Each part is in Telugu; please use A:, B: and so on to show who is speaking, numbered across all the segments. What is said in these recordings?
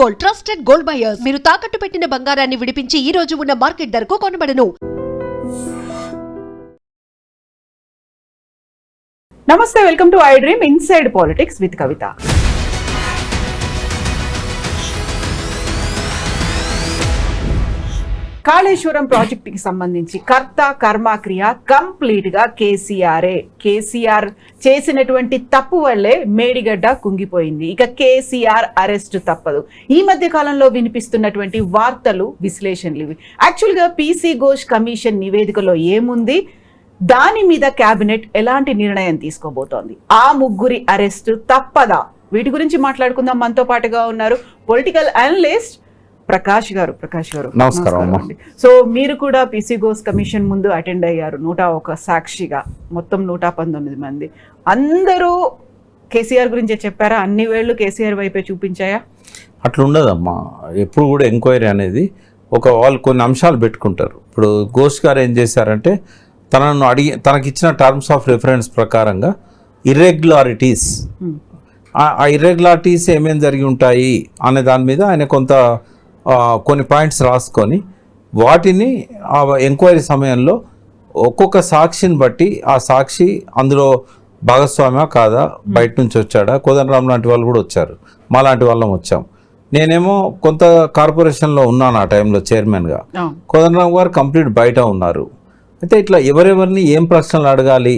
A: Gold, trusted gold buyers. మీరు తాకట్టు పెట్టిన బంగారాన్ని విడిపించి ఈ రోజు ఉన్న మార్కెట్ ధరకు కొనబడను.
B: నమస్తే, welcome to I dream inside politics with Kavitha. Kaleshwaram ప్రాజెక్టుకి సంబంధించి కర్త కర్మ క్రియ కంప్లీట్ గా కేసీఆరే. కేసీఆర్ చేసినటువంటి తప్పు వల్లే మేడిగడ్డ కుంగిపోయింది. ఇక కేసీఆర్ అరెస్ట్ తప్పదు. ఈ మధ్య కాలంలో వినిపిస్తున్నటువంటి వార్తలు, విశ్లేషణలు ఇవి. యాక్చువల్ గా పీసీ ఘోష్ కమిషన్ నివేదికలో ఏముంది, దాని మీద కేబినెట్ ఎలాంటి నిర్ణయం తీసుకోబోతోంది, ఆ ముగ్గురి అరెస్ట్ తప్పదా, వీటి గురించి మాట్లాడుకుందాం. మనతో పాటుగా ఉన్నారు పొలిటికల్ అనలిస్ట్ ప్రకాష్ గారు.
C: నమస్కారం అండి.
B: సో మీరు కూడా పీసీ ఘోష్ కమిషన్ ముందు అటెండ్ అయ్యారు 101 సాక్షిగా. మొత్తం 119 మంది అందరూ కేసీఆర్ గురించే చెప్పారా? అన్ని వేళ్ళు కేసీఆర్ వైపే చూపించాయా?
C: అట్లా ఉండదమ్మా. ఎప్పుడు కూడా ఎంక్వైరీ అనేది వాళ్ళు కొన్ని అంశాలు పెట్టుకుంటారు. ఇప్పుడు ఘోష్ గారు ఏం చేశారంటే, తనకిచ్చిన టర్మ్స్ ఆఫ్ రిఫరెన్స్ ప్రకారంగా ఇర్రెగ్యులారిటీస్, ఆ ఇర్రెగ్యులారిటీస్ ఏమేమి జరిగి ఉంటాయి అనే దాని మీద ఆయన కొన్ని పాయింట్స్ రాసుకొని వాటిని ఆ ఎంక్వైరీ సమయంలో ఒక్కొక్క సాక్షిని బట్టి ఆ సాక్షి అందులో భాగస్వామ్యా కాదా, బయట నుంచి వచ్చాడా, కోదండరాం లాంటి వాళ్ళు కూడా వచ్చారు, మా లాంటి వాళ్ళం వచ్చాం. నేనేమో కొంత కార్పొరేషన్లో ఉన్నాను ఆ టైంలో చైర్మన్గా. కోదండరాం గారు కంప్లీట్ బయట ఉన్నారు. అయితే ఇట్లా ఎవరెవరిని ఏం ప్రశ్నలు అడగాలి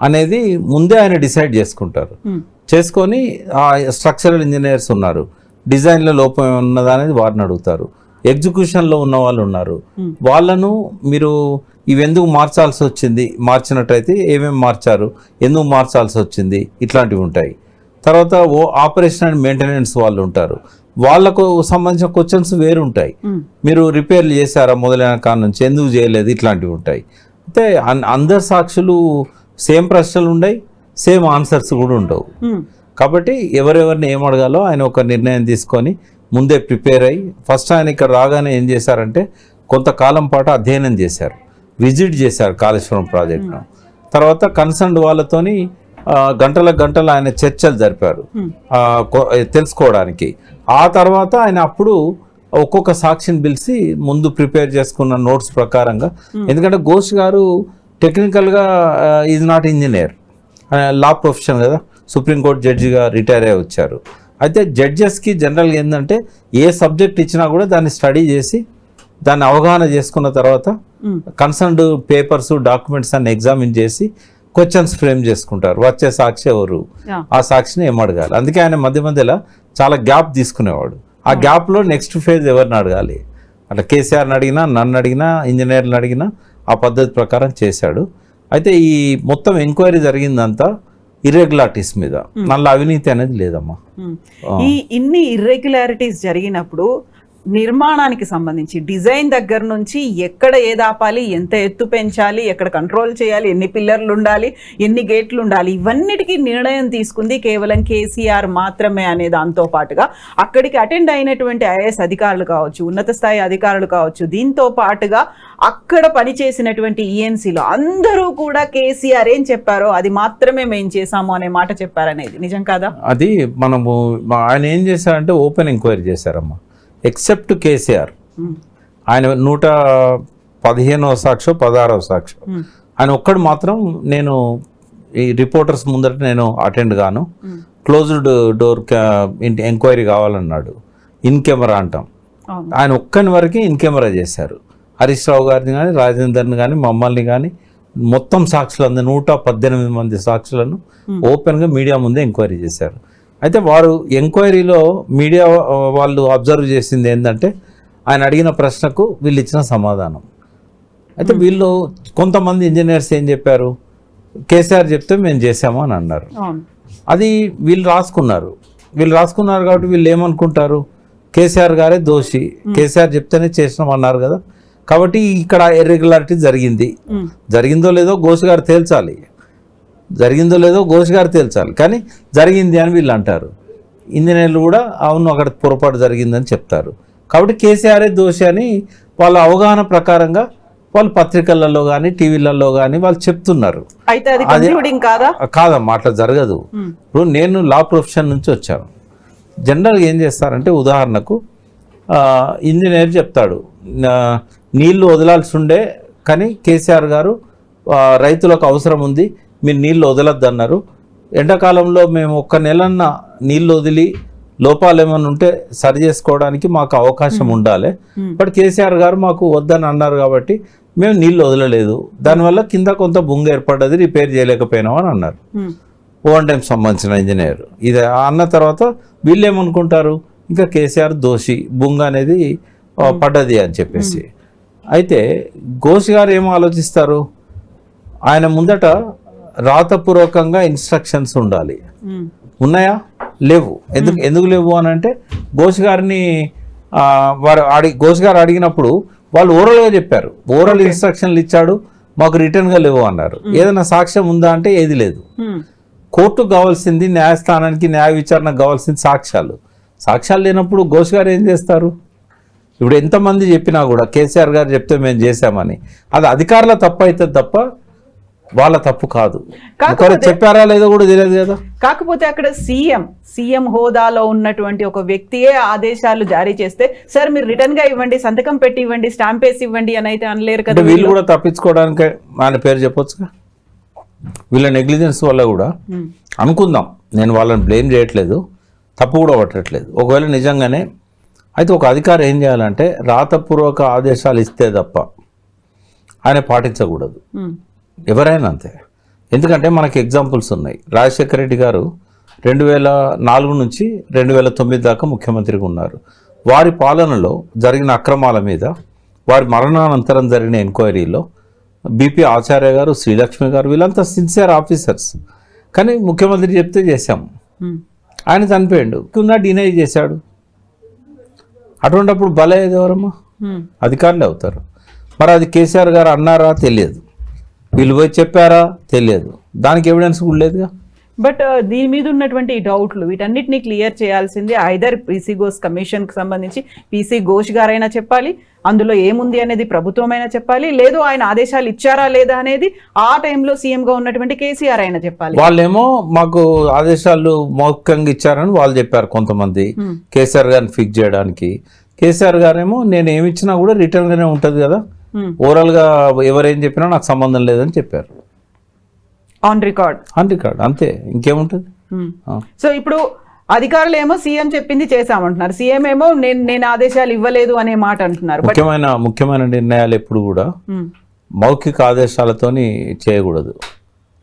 C: అనేది ముందే ఆయన డిసైడ్ చేసుకొని ఆ స్ట్రక్చరల్ ఇంజనీర్స్ ఉన్నారు, డిజైన్లో లోపం ఉన్నదా అనేది వారిని అడుగుతారు, ఎగ్జిక్యూషన్లో ఉన్న వాళ్ళు ఉన్నారు, వాళ్ళను మీరు ఇవెందుకు మార్చాల్సి వచ్చింది, మార్చినట్టయితే ఏమేమి మార్చారు, ఎందుకు మార్చాల్సి వచ్చింది, ఇట్లాంటివి ఉంటాయి. తర్వాత ఆపరేషన్ అండ్ మెయింటెనెన్స్ వాళ్ళు ఉంటారు, వాళ్ళకు సంబంధించిన క్వశ్చన్స్ వేరు ఉంటాయి. మీరు రిపేర్లు చేశారా మొదలైన కాడ నుంచి, ఎందుకు చేయలేదు, ఇట్లాంటివి ఉంటాయి. అయితే అందరు సాక్షులు సేమ్ ప్రశ్నలు ఉన్నాయి, సేమ్ ఆన్సర్స్ కూడా ఉండవు. కాబట్టి ఎవరెవరిని ఏం అడగాలో ఆయన ఒక నిర్ణయం తీసుకొని ముందే ప్రిపేర్ అయ్యి, ఫస్ట్ ఆయన ఇక్కడ రాగానే ఏం చేశారంటే కొంతకాలం పాటు అధ్యయనం చేశారు, విజిట్ చేశారు కాళేశ్వరం ప్రాజెక్టును. తర్వాత కన్సర్న్ వాళ్ళతోని గంటలు ఆయన చర్చలు జరిపారు తెలుసుకోవడానికి. ఆ తర్వాత ఆయన అప్పుడు ఒక్కొక్క సాక్షిని పిలిచి ముందు ప్రిపేర్ చేసుకున్న నోట్స్ ప్రకారంగా, ఎందుకంటే ఘోష్ గారు టెక్నికల్గా is not engineer, law profession కదా, సుప్రీంకోర్టు జడ్జిగా రిటైర్ అయ్యి వచ్చారు. అయితే జడ్జెస్కి జనరల్గా ఏంటంటే ఏ సబ్జెక్ట్ ఇచ్చినా కూడా దాన్ని స్టడీ చేసి దాన్ని అవగాహన చేసుకున్న తర్వాత కన్సర్న్డ్ పేపర్స్, డాక్యుమెంట్స్ అన్ని ఎగ్జామిన్ చేసి క్వశ్చన్స్ ఫ్రేమ్ చేసుకుంటారు. వచ్చే సాక్షి ఎవరు, ఆ సాక్షిని ఏం అడగాలి. అందుకే ఆయన మధ్యలో చాలా గ్యాప్ తీసుకునేవాడు. ఆ గ్యాప్లో నెక్స్ట్ ఫేజ్ ఎవరిని అడగాలి, అట్లా కేసీఆర్ని అడిగినా, నన్ను అడిగినా, ఇంజనీర్ని అడిగినా ఆ పద్ధతి ప్రకారం చేశాడు. అయితే ఈ మొత్తం ఎంక్వైరీ జరిగిందంతా ఇర్రెగ్యులారిటీస్ మీద, మళ్ళీ అవినీతి అనేది లేదమ్మా.
B: ఇన్ని ఇర్రెగ్యులారిటీస్ జరిగినప్పుడు నిర్మాణానికి సంబంధించి డిజైన్ దగ్గర నుంచి ఎక్కడ ఏది ఆపాలి, ఎంత ఎత్తు పెంచాలి, ఎక్కడ కంట్రోల్ చేయాలి, ఎన్ని పిల్లర్లు ఉండాలి, ఎన్ని గేట్లు ఉండాలి, ఇవన్నిటికీ నిర్ణయం తీసుకుంది కేవలం కేసీఆర్ మాత్రమే అనే దాంతో పాటుగా అక్కడికి అటెండ్ అయినటువంటి ఐఏఎస్ అధికారులు కావచ్చు, ఉన్నత స్థాయి అధికారులు కావచ్చు, దీంతో పాటుగా అక్కడ పనిచేసినటువంటి ఈఎన్సీలు అందరూ కూడా కేసీఆర్ ఏం చెప్పారో అది మాత్రమే మేము చేశాము అనే మాట చెప్పారనేది నిజం కాదా?
C: అది ఆయన ఏం చేశారంటే ఓపెన్ ఎంక్వైరీ చేశారమ్మా. ఎక్సెప్ట్ కేసీఆర్, ఆయన 115వ సాక్షి 16వ సాక్షి, ఆయన ఒక్కడు మాత్రం నేను ఈ రిపోర్టర్స్ ముందట నేను అటెండ్ గాను, క్లోజ్డ్ డోర్ ఎంక్వైరీ కావాలన్నాడు. ఇన్ కెమెరా అంటాం, ఆయన ఒక్కని వరకు ఇన్ కెమెరా చేశారు. హరీష్ రావు గారిని కానీ, రాజేందర్ని కానీ, మమ్మల్ని కానీ, మొత్తం సాక్షులందరూ 118 మంది సాక్షులను ఓపెన్గా మీడియా ముందే ఎంక్వైరీ చేశారు. అయితే వారు ఎంక్వైరీలో మీడియా వాళ్ళు అబ్జర్వ్ చేసింది ఏంటంటే, ఆయన అడిగిన ప్రశ్నకు వీళ్ళు ఇచ్చిన సమాధానం. అయితే వీళ్ళు కొంతమంది ఇంజనీర్స్ ఏం చెప్పారు, కేసీఆర్ చెప్తే మేము చేసాము అని అన్నారు. అది వీళ్ళు రాసుకున్నారు కాబట్టి వీళ్ళు ఏమనుకుంటారు, కేసీఆర్ గారే దోషి, కేసీఆర్ చెప్తేనే చేసినాం అన్నారు కదా, కాబట్టి ఇక్కడ ఇర్రెగ్యులారిటీ జరిగిందో లేదో ఘోష్ గారు తేల్చాలి, కానీ జరిగింది అని వీళ్ళు అంటారు. ఇంజనీర్లు కూడా అవును అక్కడ పొరపాటు జరిగిందని చెప్తారు. కాబట్టి కేసీఆరే దోషి అని వాళ్ళ అవగాహన ప్రకారంగా వాళ్ళు పత్రికలలో కానీ టీవీలలో కానీ వాళ్ళు చెప్తున్నారు.
B: కాదమ్మా,
C: అట్లా జరగదు. ఇప్పుడు నేను లా ప్రొఫెషన్ నుంచి వచ్చాను, జనరల్గా ఏం చేస్తారంటే ఉదాహరణకు ఇంజనీర్ చెప్తాడు నీళ్లు వదలాల్సి ఉండే కానీ కేసీఆర్ గారు రైతులకు అవసరం ఉంది మీరు నీళ్లు వదలొద్దు అన్నారు. ఎండాకాలంలో మేము 1 నెలన్న నీళ్లు వదిలి లోపాలు ఏమైనా ఉంటే సరి చేసుకోవడానికి మాకు అవకాశం ఉండాలి. బట్ కేసీఆర్ గారు మాకు వద్దని అన్నారు కాబట్టి మేము నీళ్లు వదలలేదు. దానివల్ల కింద కొంత బొంగ ఏర్పడ్డది, రిపేర్ చేయలేకపోయినాం అని అన్నారు. ఓవన్ టైం సంబంధించిన ఇంజనీర్ ఇది అన్న తర్వాత వీళ్ళు ఏమనుకుంటారు, ఇంకా కేసీఆర్ దోషి, బొంగ అనేది పడ్డది అని చెప్పేసి. అయితే ఘోష్ గారు ఏమో ఆలోచిస్తారు, ఆయన ముందట రాతపూర్వకంగా ఇన్స్ట్రక్షన్స్ ఉండాలి. ఉన్నాయా? లేవు. ఎందుకు లేవు అని అంటే ఘోష్ గారిని ఘోష్ గారు అడిగినప్పుడు వాళ్ళు ఓరల్గా చెప్పారు, ఓరల్ ఇన్స్ట్రక్షన్లు ఇచ్చాడు, మాకు రిటర్న్గా లేవు అన్నారు. ఏదైనా సాక్ష్యం ఉందా అంటే ఏది లేదు. కోర్టుకు కావాల్సింది, న్యాయస్థానానికి న్యాయ విచారణకు కావాల్సింది సాక్ష్యాలు లేనప్పుడు ఘోష్ గారు ఏం చేస్తారు? ఇప్పుడు ఎంతమంది చెప్పినా కూడా కేసీఆర్ గారు చెప్తే మేము చేశామని, అది అధికారుల తప్పు అవుతుంది తప్ప వాళ్ళ తప్పు కాదు. చెప్పారా లేదో కూడా తెలియదు కదా.
B: కాకపోతే అక్కడ సీఎం హోదాలో ఉన్నటువంటి ఒక వ్యక్తియే ఆదేశాలు జారీ చేస్తే సార్ మీరు రిటర్న్ గా ఇవ్వండి, సంతకం పెట్టి ఇవ్వండి, స్టాంప్ వేసి ఇవ్వండి అని అయితే అనలేరు కదా.
C: వీళ్ళు కూడా తప్పించుకోవడానికి ఆయన పేరు చెప్పొచ్చుగా. వీళ్ళ నెగ్లిజెన్స్ వల్ల కూడా అనుకుందాం, నేను వాళ్ళని బ్లేమ్ చేయట్లేదు, తప్పు కూడా పట్టట్లేదు. ఒకవేళ నిజంగానే అయితే ఒక అధికారి ఏం చేయాలంటే రాతపూర్వక ఆదేశాలు ఇస్తే తప్ప ఆయన పాటించకూడదు. ఎవరైనా అంతే. ఎందుకంటే మనకి ఎగ్జాంపుల్స్ ఉన్నాయి. రాజశేఖర రెడ్డి గారు 2004 నుంచి 2009 దాకా ముఖ్యమంత్రిగా ఉన్నారు. వారి పాలనలో జరిగిన అక్రమాల మీద, వారి మరణానంతరం జరిగిన ఎంక్వైరీలో బీపీ ఆచార్య గారు, శ్రీలక్ష్మి గారు వీళ్ళంతా సిన్సియర్ ఆఫీసర్స్. కానీ ముఖ్యమంత్రి చెప్తే చేశాము, ఆయన చనిపోయాడు, డినై చేశాడు. అటువంటిప్పుడు బలయ్యేది ఎవరమ్మా? అధికారులే అవుతారు. మరి అది కేసీఆర్ గారు అన్నారా తెలియదు, వీళ్ళు పోయి చెప్పారా తెలియదు, దానికి ఎవిడెన్స్ కూడా లేదుగా.
B: బట్ దీని మీద ఉన్నటువంటి డౌట్లు వీటన్నిటిని క్లియర్ చేయాల్సింది ఐదర్ పీసీ ఘోష్ కమిషన్కి సంబంధించి పీసీ ఘోష్ గారైనా చెప్పాలి, అందులో ఏముంది అనేది ప్రభుత్వమైనా చెప్పాలి, లేదు ఆయన ఆదేశాలు ఇచ్చారా లేదా అనేది ఆ టైంలో సీఎంగా ఉన్నటువంటి కేసీఆర్ అయినా చెప్పాలి.
C: వాళ్ళేమో మాకు ఆదేశాలు మౌఖికంగా ఇచ్చారని వాళ్ళు చెప్పారు కొంతమంది, కేసీఆర్ గారిని ఫిక్స్ చేయడానికి. కేసీఆర్ గారేమో నేను ఏమి ఇచ్చినా కూడా రిటర్న్ గానే ఉంటది కదా, ఓవరాల్ గా ఎవరేం చెప్పినా నాకు సంబంధం లేదని చెప్పారు.
B: ఆన్ రికార్డ్
C: అంతే, ఇంకేముంటుంది.
B: సో ఇప్పుడు అధికారులు ఏమో సీఎం చెప్పింది చేశామంటున్నారు, సీఎం ఏమో నేను ఆదేశాలు ఇవ్వలేదు అనే మాట అంటున్నారు.
C: ముఖ్యమైన నిర్ణయాలు ఎప్పుడు కూడా మౌఖిక ఆదేశాలతోని చేయకూడదు.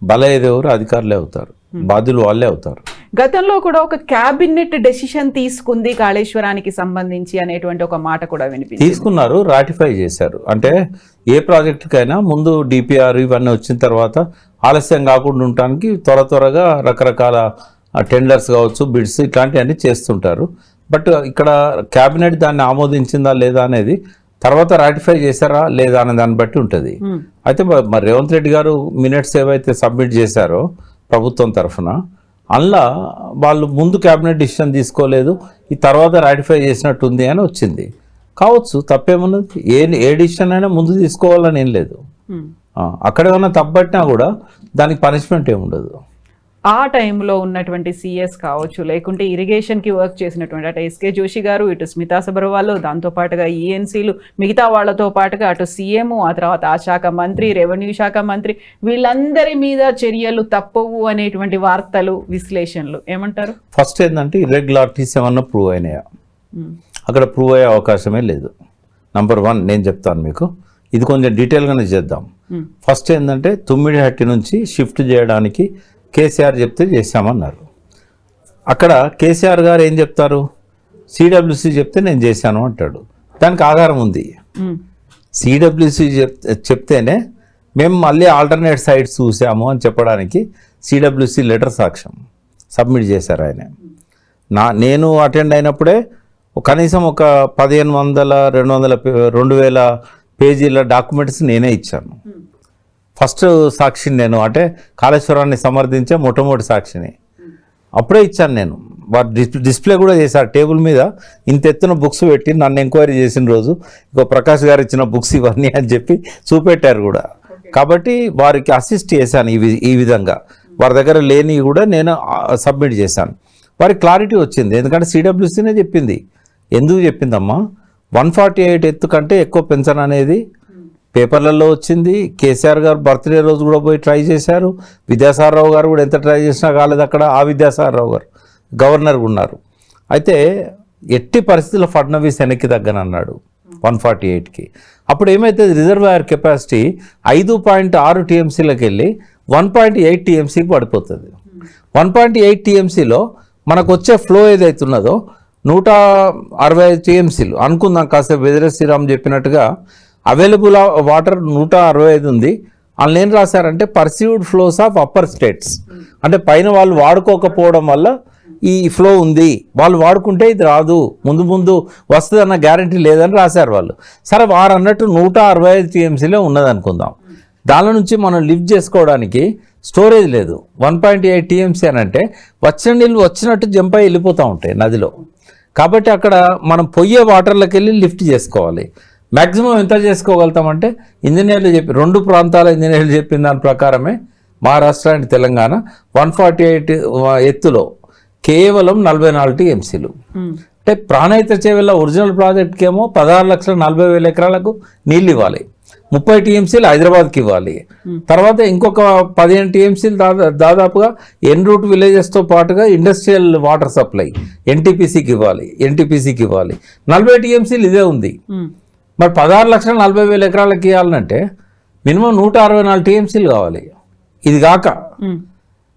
C: బలయ్యేది ఎవరు? అధికారులే అవుతారు, బాధ్యులు వాళ్ళే అవుతారు.
B: గతంలో కూడా ఒక క్యాబినెట్ డెసిషన్ తీసుకుంది కాళేశ్వరానికి సంబంధించి అనేటువంటి ఒక మాట కూడా వినిపించింది.
C: తీసుకున్నారు, రాటిఫై చేశారు. అంటే ఏ ప్రాజెక్టుకైనా ముందు డిపిఆర్ ఇవన్నీ వచ్చిన తర్వాత ఆలస్యం కాకుండా ఉండటానికి త్వరగా రకరకాల టెండర్స్ కావచ్చు, బిడ్స్ ఇట్లాంటివన్నీ చేస్తుంటారు. బట్ ఇక్కడ క్యాబినెట్ దాన్ని ఆమోదించిందా లేదా అనేది తర్వాత రాటిఫై చేశారా లేదా అనే దాన్ని బట్టి ఉంటుంది. అయితే మరి రేవంత్ రెడ్డి గారు మినిట్స్ ఏవైతే సబ్మిట్ చేశారో ప్రభుత్వం తరఫున, అందులో వాళ్ళు ముందు క్యాబినెట్ డిసిషన్ తీసుకోలేదు, ఈ తర్వాత రాటిఫై చేసినట్టుంది అని వచ్చింది. కావచ్చు, తప్పేమున్నది. ఏ డిసిషన్ అయినా ముందు తీసుకోవాలని ఏం లేదు. అక్కడ ఏమైనా తప్పబట్టినా కూడా దానికి పనిష్మెంట్ ఏముండదు.
B: ఆ టైంలో ఉన్నటువంటి సిఎస్ కావచ్చు, లేకుంటే ఇరిగేషన్కి వర్క్ చేసినటువంటి అటు ఎస్కే జోషి గారు, ఇటు స్మితా సబర్వాల్, దాంతోపాటుగా ఈఎన్సీలు, మిగతా వాళ్ళతో పాటుగా అటు సీఎం, ఆ తర్వాత ఆ శాఖ మంత్రి, రెవెన్యూ శాఖ మంత్రి, వీళ్ళందరి మీద చర్యలు తప్పవు అనేటువంటి వార్తలు, విశ్లేషణలు ఏమంటారు?
C: ఫస్ట్ ఏంటంటే ఇర్రెగ్యులారిటీస్ ఏమన్నా ప్రూవ్ అయినాయా? అక్కడ ప్రూవ్ అయ్యే అవకాశమే లేదు. నంబర్ 1 నేను చెప్తాను మీకు, ఇది కొంచెం డీటెయిల్గానే చేద్దాం. ఫస్ట్ ఏంటంటే తుమ్మిడిహట్టి నుంచి షిఫ్ట్ చేయడానికి కేసీఆర్ చెప్తే చేశామన్నారు. అక్కడ కేసీఆర్ గారు ఏం చెప్తారు? సిడబ్ల్యూసి చెప్తే నేను చేశాను అంటాడు. దానికి ఆధారం ఉంది. సిడబ్ల్యూసి చెప్తేనే మేము మళ్ళీ ఆల్టర్నేట్ సైట్స్ చూసాము అని చెప్పడానికి సిడబ్ల్యూసి లెటర్ సాక్ష్యం సబ్మిట్ చేశారు ఆయన. నేను అటెండ్ అయినప్పుడే కనీసం ఒక 1500-2000 పేజీల డాక్యుమెంట్స్ నేనే ఇచ్చాను. ఫస్ట్ సాక్షిని నేను, అంటే కాళేశ్వరాన్ని సమర్థించే మొట్టమొదటి సాక్షిని అప్పుడే ఇచ్చాను నేను. వారు డిస్ప్లే కూడా చేశారు టేబుల్ మీద, ఇంత ఎత్తున బుక్స్ పెట్టి నన్ను ఎంక్వైరీ చేసిన రోజు ఇక ప్రకాష్ గారు ఇచ్చిన బుక్స్ ఇవన్నీ అని చెప్పి చూపెట్టారు కూడా. కాబట్టి వారికి అసిస్ట్ చేశాను ఈ విధంగా. వారి దగ్గర లేని కూడా నేను సబ్మిట్ చేశాను. వారికి క్లారిటీ వచ్చింది. ఎందుకంటే సిడబ్ల్యూసీనే చెప్పింది. ఎందుకు చెప్పిందమ్మా, 148 ఎత్తు కంటే ఎక్కువ పెంచను అనేది పేపర్లలో వచ్చింది. కేసీఆర్ గారు బర్త్డే రోజు కూడా పోయి ట్రై చేశారు. విద్యాసాగరరావు గారు కూడా ఎంత ట్రై చేసినా కాలేదు అక్కడ. ఆ విద్యాసాగరరావు గారు గవర్నర్గా ఉన్నారు. అయితే ఎట్టి పరిస్థితుల్లో ఫడ్నవీస్ వెనక్కి తగ్గనన్నాడు 148కి. అప్పుడు ఏమైతే రిజర్వాయర్ కెపాసిటీ 5.6 టీఎంసీలకు వెళ్ళి 1.8 టీఎంసీకి పడిపోతుంది. 1.8 టీఎంసీలో మనకు వచ్చే ఫ్లో ఏదైతున్నదో 165 టీఎంసీలు అనుకుందాం. కాసేపు వెదిరే శ్రీరామ్ చెప్పినట్టుగా అవైలబుల్ వాటర్ 165 ఉంది. అందులో ఏం రాశారంటే perceived flows of upper states, అంటే పైన వాళ్ళు వాడుకోకపోవడం వల్ల ఈ ఫ్లో ఉంది, వాళ్ళు వాడుకుంటే ఇది రాదు, ముందు ముందు వస్తుందన్న గ్యారంటీ లేదని రాశారు వాళ్ళు. సరే, వారు అన్నట్టు 165 టీఎంసీలే ఉన్నది అనుకుందాం. దాని నుంచి మనం లిఫ్ట్ చేసుకోవడానికి స్టోరేజ్ లేదు. 1.8 టీఎంసీ అని అంటే వచ్చిన నీళ్ళు వచ్చినట్టు జంప్ అయి వెళ్ళిపోతూ ఉంటాయి నదిలో. కాబట్టి అక్కడ మనం పొయ్యే వాటర్లోకి వెళ్ళి లిఫ్ట్ చేసుకోవాలి. మ్యాక్సిమం ఎంత చేసుకోగలుగుతామంటే ఇంజనీర్లు చెప్పి 2 ప్రాంతాల ఇంజనీర్లు చెప్పిన దాని ప్రకారమే మహారాష్ట్ర అండ్ తెలంగాణ 148 ఎత్తులో కేవలం 44 టీఎంసీలు. అంటే ప్రాణహిత చేవెళ్ళ ఒరిజినల్ ప్రాజెక్ట్కి ఏమో 16,40,000 ఎకరాలకు నీళ్ళు ఇవ్వాలి. 30 టీఎంసీలు హైదరాబాద్కి ఇవ్వాలి. తర్వాత ఇంకొక 15 టీఎంసీలు దాదాపుగా ఎన్ రూట్ విలేజెస్తో పాటుగా ఇండస్ట్రియల్ వాటర్ సప్లై ఎన్టీపీసీకి ఇవ్వాలి. 40 టీఎంసీలు ఇదే ఉంది. మరి 16,40,000 ఎకరాలకి ఇవ్వాలంటే మినిమం 164 టీఎంసీలు కావాలి. ఇది కాక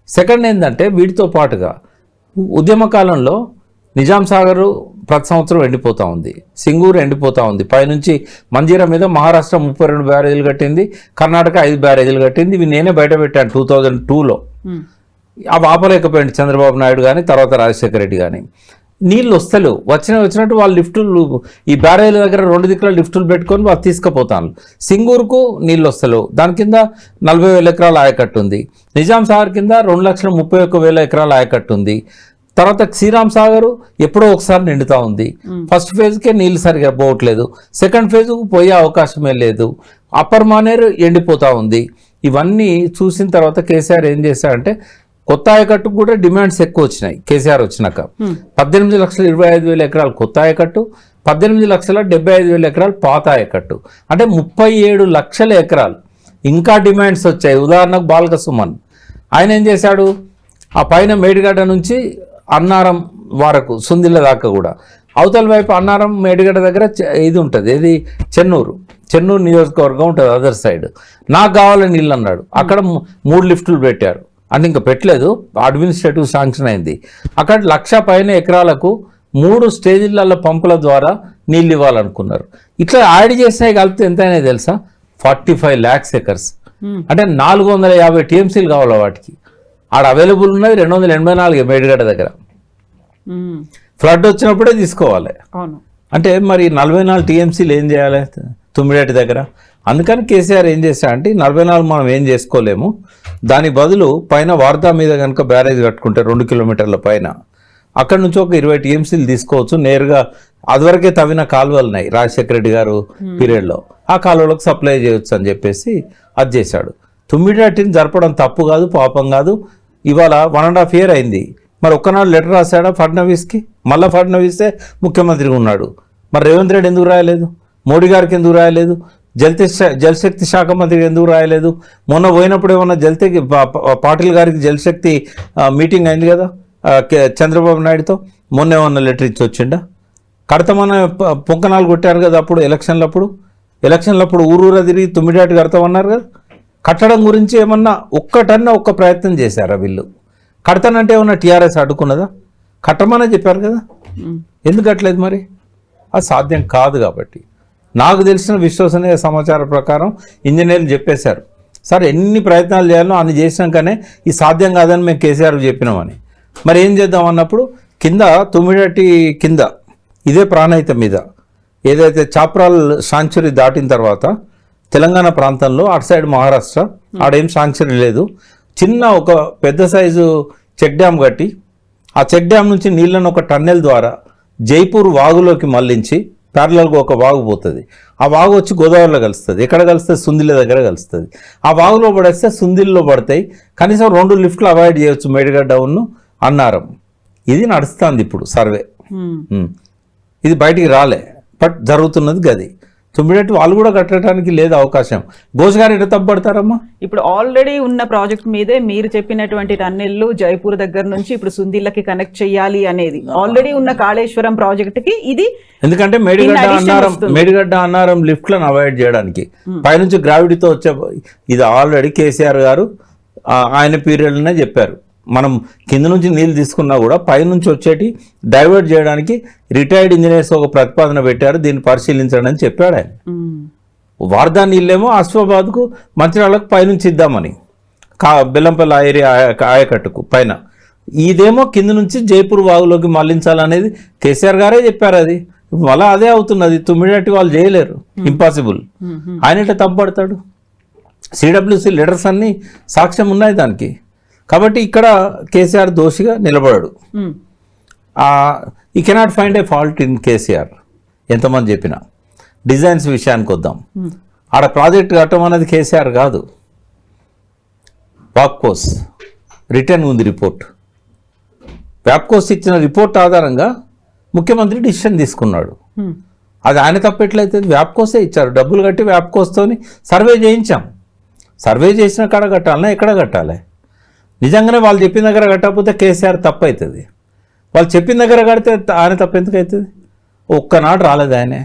C: సెకండ్ ఏంటంటే వీటితో పాటుగా ఉద్యమ కాలంలో నిజాం సాగర్ ప్రతి సంవత్సరం ఎండిపోతూ ఉంది, సింగూరు ఎండిపోతూ ఉంది. పైనుంచి మంజీరా మీద మహారాష్ట్ర 32 బ్యారేజీలు కట్టింది, కర్ణాటక 5 బ్యారేజీలు కట్టింది. ఇవి నేనే బయట పెట్టాను 2002లో. అవి ఆపలేకపోయింది చంద్రబాబు నాయుడు కానీ తర్వాత రాజశేఖర రెడ్డి కానీ. నీళ్ళు వస్తలేవు, వచ్చినట్టు వాళ్ళు లిఫ్టులు ఈ బ్యారేజీల దగ్గర 2 దిక్కుల లిఫ్టులు పెట్టుకొని వాళ్ళు తీసుకుపోతాను. సింగూరుకు నీళ్ళు వస్తలేవు, దాని కింద 40,000 ఎకరాల ఆయకట్టు ఉంది. నిజాం సాగర్ కింద 2,31,000 ఎకరాల ఆయకట్టు ఉంది. తర్వాత శ్రీరామ్ సాగర్ ఎప్పుడో ఒకసారి నిండుతూ ఉంది. ఫస్ట్ ఫేజ్కే నీళ్ళు సరిగా పోవట్లేదు, సెకండ్ ఫేజ్కు పోయే అవకాశమే లేదు. అప్పర్ మానేరు ఎండిపోతూ ఉంది. ఇవన్నీ చూసిన తర్వాత కేసీఆర్ ఏం చేశారంటే కొత్త ఆయకట్టుకు కూడా డిమాండ్స్ ఎక్కువ వచ్చినాయి. కేసీఆర్ వచ్చినాక 18,25,000 ఎకరాలు కొత్త ఆయకట్టు, 18,75,000 ఎకరాలు పాత ఆయకట్టు, అంటే 37 లక్షల ఎకరాలు ఇంకా డిమాండ్స్ వచ్చాయి. ఉదాహరణకు బాల్క సుమన్ ఆయన ఏం చేశాడు, ఆ పైన మేడిగడ్డ నుంచి అన్నారం వరకు సుందిళ్ళ దాకా కూడా అవతల వైపు అన్నారం మేడిగడ్డ దగ్గర ఇది ఉంటుంది, ఏది చెన్నూరు నియోజకవర్గం ఉంటుంది అదర్ సైడ్. నాకు కావాలని నీళ్ళు అన్నాడు. అక్కడ 3 లిఫ్టులు పెట్టారు. అంటే ఇంకా పెట్టలేదు, అడ్మినిస్ట్రేటివ్ శాంక్షన్ అయింది. అక్కడ 1,00,000 పైన ఎకరాలకు 3 స్టేజీల పంపుల ద్వారా నీళ్ళు ఇవ్వాలనుకున్నారు. ఇట్లా యాడ్ చేసినాయి కలిపితే ఎంత అయినా తెలుసా, 45 lakhs ఎకర్స్, అంటే 450 టీఎంసీలు కావాలి వాటికి. ఆడ అవైలబుల్ ఉన్నది 284 మేడిగడ్డ దగ్గర. ఫ్లడ్ వచ్చినప్పుడే తీసుకోవాలి. అంటే మరి 44 టీఎంసీలు ఏం చేయాలి తుమ్మిడేటి దగ్గర? అందుకని కేసీఆర్ ఏం చేశారంటే 44 మనం ఏం చేసుకోలేము, దాని బదులు పైన వార్దా మీద కనుక బ్యారేజ్ కట్టుకుంటే 2 కిలోమీటర్ల పైన అక్కడ నుంచి ఒక 20 టీఎంసీలు తీసుకోవచ్చు. నేరుగా అదివరకే తవ్విన కాలువలు ఉన్నాయి రాజశేఖర రెడ్డి గారు పీరియడ్లో, ఆ కాలువలకు సప్లై చేయొచ్చు అని చెప్పేసి అది చేశాడు. తుమ్మిడేటిని జరపడం తప్పు కాదు, పాపం కాదు. ఇవాళ 1.5 year అయింది. మరి ఒక్కనాడు లెటర్ రాశాడా ఫడ్నవీస్కి? మళ్ళీ ఫడ్నవీసే ముఖ్యమంత్రిగా ఉన్నాడు. మరి రేవంత్ రెడ్డి ఎందుకు రాయలేదు? మోడీ గారికి ఎందుకు రాయలేదు? జలశక్తి శాఖ మంత్రికి ఎందుకు రాయలేదు? మొన్న పోయినప్పుడు ఏమన్నా పాటిల్ గారికి జలశక్తి మీటింగ్ అయింది కదా చంద్రబాబు నాయుడుతో, మొన్న ఏమన్నా లెటర్ ఇచ్చి వచ్చిండా? కడతామన్న పొంకనాలు కొట్టారు కదా అప్పుడు ఎలక్షన్లప్పుడు ఊరూరా తిరిగి తుమ్మిడాటి కడతామన్నారు కదా. కట్టడం గురించి ఏమన్నా ఒక్క ప్రయత్నం చేశారా వీళ్ళు? కడతానంటే ఏమన్నా టీఆర్ఎస్ అడ్డుకున్నదా? కట్టమనే చెప్పారు కదా, ఎందుకు కట్టలేదు? మరి అది సాధ్యం కాదు. కాబట్టి నాకు తెలిసిన విశ్వసనీయ సమాచారం ప్రకారం ఇంజనీర్లు చెప్పేశారు, సార్ ఎన్ని ప్రయత్నాలు చేయాలో అన్ని చేసినాకనే ఇది సాధ్యం కాదని మేము కేసీఆర్కి చెప్పినామని. మరి ఏం చేద్దాం అన్నప్పుడు కింద తుమ్మిడటి కింద ఇదే ప్రాణహిత మీద ఏదైతే చాప్రాల్ సాంచురీ దాటిన తర్వాత తెలంగాణ ప్రాంతంలో అటు సైడ్ మహారాష్ట్ర ఆడేం సాంక్చురీ లేదు, చిన్న ఒక పెద్ద సైజు చెక్ డ్యామ్ కట్టి ఆ చెక్ డ్యామ్ నుంచి నీళ్ళను ఒక టన్నెల్ ద్వారా జైపూర్ వాగులోకి మళ్లించి ప్యారలల్గా ఒక వాగు పోతుంది. ఆ వాగు వచ్చి గోదావరిలో కలుస్తుంది. ఎక్కడ కలుస్తుంది? సుందిళ్ళ దగ్గర కలుస్తుంది. ఆ వాగులో పడేస్తే సుందిల్లో పడతాయి. కనీసం 2 లిఫ్ట్లు అవాయిడ్ చేయవచ్చు, మేడిగడ్డ డౌన్ను అన్నారం. ఇది నడుస్తుంది ఇప్పుడు సర్వే.
B: Hmm.
C: ఇది బయటికి రాలే, బట్ జరుగుతున్నది గది. తుమ్మిడేటి వాళ్ళు కూడా కట్టడానికి లేదు అవకాశం. ఘోష్ గారు ఎట్లా తప్పబడతారమ్మా?
B: ఇప్పుడు ఆల్రెడీ ఉన్న ప్రాజెక్ట్ మీదే మీరు చెప్పినటువంటి టన్నెల్లు జైపూర్ దగ్గర నుంచి ఇప్పుడు సుందిల్లకి కనెక్ట్ చేయాలి అనేది ఆల్రెడీ ఉన్న కాళేశ్వరం ప్రాజెక్ట్ కి ఇది,
C: ఎందుకంటే మేడిగడ్డ అన్నారం లిఫ్ట్లను అవాయిడ్ చేయడానికి పైనుంచి గ్రావిటీతో వచ్చే ఇది ఆల్రెడీ కేసీఆర్ గారు ఆయన పీరియడ్లోనే చెప్పారు. మనం కింద నుంచి నీళ్ళు తీసుకున్నా కూడా పైనుంచి వచ్చేటి డైవర్ట్ చేయడానికి రిటైర్డ్ ఇంజనీర్స్ ఒక ప్రతిపాదన పెట్టారు, దీన్ని పరిశీలించండి అని చెప్పాడు ఆయన. వార్దా నీళ్ళేమో అశ్వాబాద్కు మంచిర్యాలకు పైనుంచి ఇద్దామని, బెల్లంపల్లి ఏరియా ఆయకట్టుకు పైన, ఇదేమో కింద నుంచి జైపూర్ వాగులోకి మళ్లించాలనేది కేసీఆర్ గారే చెప్పారు. అది మళ్ళీ అదే అవుతున్నది. తుమ్మిడేటి వాళ్ళు చేయలేరు, ఇంపాసిబుల్. ఆయన ఎట్లా తప్పబడతాడు? సిడబ్ల్యూసి లెటర్స్ అన్నీ సాక్ష్యం ఉన్నాయి దానికి. కాబట్టి ఇక్కడ కేసీఆర్ దోషిగా నిలబడాడు. ఈ cannot find a fault in KCR ఎంతమంది చెప్పినా. డిజైన్స్ విషయానికి వద్దాం. ఆడ ప్రాజెక్ట్ కట్టమన్నది కేసీఆర్ కాదు, వాప్కోస్ రిటర్న్ ఉంది రిపోర్ట్. వాప్కోస్ ఇచ్చిన రిపోర్ట్ ఆధారంగా ముఖ్యమంత్రి డిసిషన్ తీసుకున్నాడు. అది ఆయన తప్పెట్లయితే వ్యాప్కోసే ఇచ్చారు, డబ్బులు కట్టి వ్యాప్కోస్తోని సర్వే చేయించాం. సర్వే చేసిన కాడ కట్టాలన్నా ఎక్కడ కట్టాలి? నిజంగానే వాళ్ళు చెప్పిన దగ్గర కట్టకపోతే కేసీఆర్ తప్పు అవుతుంది. వాళ్ళు చెప్పిన దగ్గర కడితే ఆయన తప్పు ఎందుకు అవుతుంది? ఒక్కనాడు రాలేదు ఆయనే.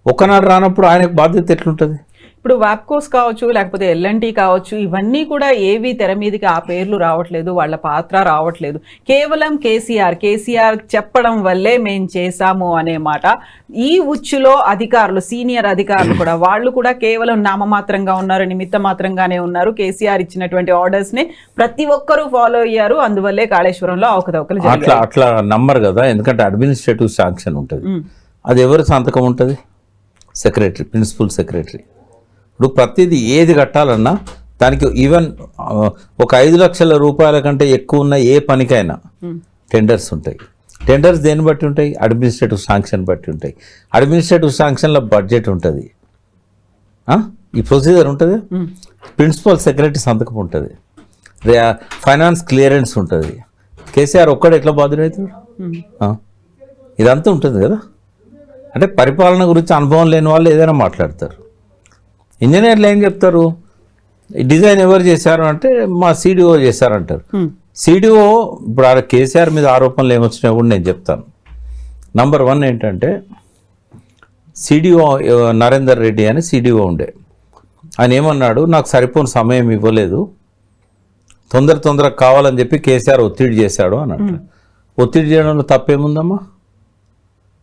C: ఒక్కనాడు రానప్పుడు ఆయనకు బాధ్యత ఎట్లుంటుంది?
B: ఇప్పుడు వాప్కోస్ కావచ్చు, లేకపోతే ఎల్ఎన్టీ కావచ్చు, ఇవన్నీ కూడా ఏవి తెర మీదకి ఆ పేర్లు రావట్లేదు, వాళ్ళ పాత్ర రావట్లేదు. కేవలం కేసీఆర్ చెప్పడం వల్లే మేము చేశాము అనే మాట. ఈ ఉచ్చులో అధికారులు, సీనియర్ అధికారులు కూడా, వాళ్ళు కూడా కేవలం నామమాత్రంగా ఉన్నారు, నిమిత్త మాత్రంగానే ఉన్నారు. కేసీఆర్ ఇచ్చినటువంటి ఆర్డర్స్ ని ప్రతి ఒక్కరూ ఫాలో అయ్యారు. అందువల్లే కాళేశ్వరంలో అవకతవకలు జరిగాయి.
C: అట్లా నమ్మరు కదా, ఎందుకంటే అడ్మినిస్ట్రేటివ్ శాంక్షన్ ఉంటుంది. అది ఎవరి సంతకం ఉంటుంది? Secretary, principal secretary. ఇప్పుడు ప్రతిదీ ఏది కట్టాలన్నా దానికి ఈవెన్ ఒక 5 లక్షల రూపాయల కంటే ఎక్కువ ఉన్న ఏ పనికైనా టెండర్స్ ఉంటాయి. టెండర్స్ దేన్ని బట్టి ఉంటాయి? అడ్మినిస్ట్రేటివ్ శాంక్షన్ బట్టి ఉంటాయి. అడ్మినిస్ట్రేటివ్ శాంక్షన్లో బడ్జెట్ ఉంటుంది, ఈ ప్రొసీజర్ ఉంటుంది, ప్రిన్సిపల్ సెక్రటరీ సంతకం ఉంటుంది, ఫైనాన్స్ క్లియరెన్స్ ఉంటుంది. కేసీఆర్ ఒక్కడు ఎట్లా బాధ్యుడవుతాడు? ఇదంతా ఉంటుంది కదా. అంటే పరిపాలన గురించి అనుభవం లేని వాళ్ళు ఏదైనా మాట్లాడతారు. ఇంజనీర్లు ఏం చెప్తారు? డిజైన్ ఎవరు చేశారు అంటే మా సిడిఓ చేశారంటారు. సిడిఓ ఇప్పుడు కేసీఆర్ మీద ఆరోపణలు ఏమొచ్చినాయో కూడా నేను చెప్తాను. నంబర్ 1 ఏంటంటే సిడిఓ నరేందర్ రెడ్డి అని సిడిఓ ఉండే, ఆయన ఏమన్నాడు, నాకు సరిపోని సమయం ఇవ్వలేదు, తొందరగా కావాలని చెప్పి కేసీఆర్ ఒత్తిడి చేశాడు అన్నట్టు. ఒత్తిడి చేయడంలో తప్పేముందమ్మా?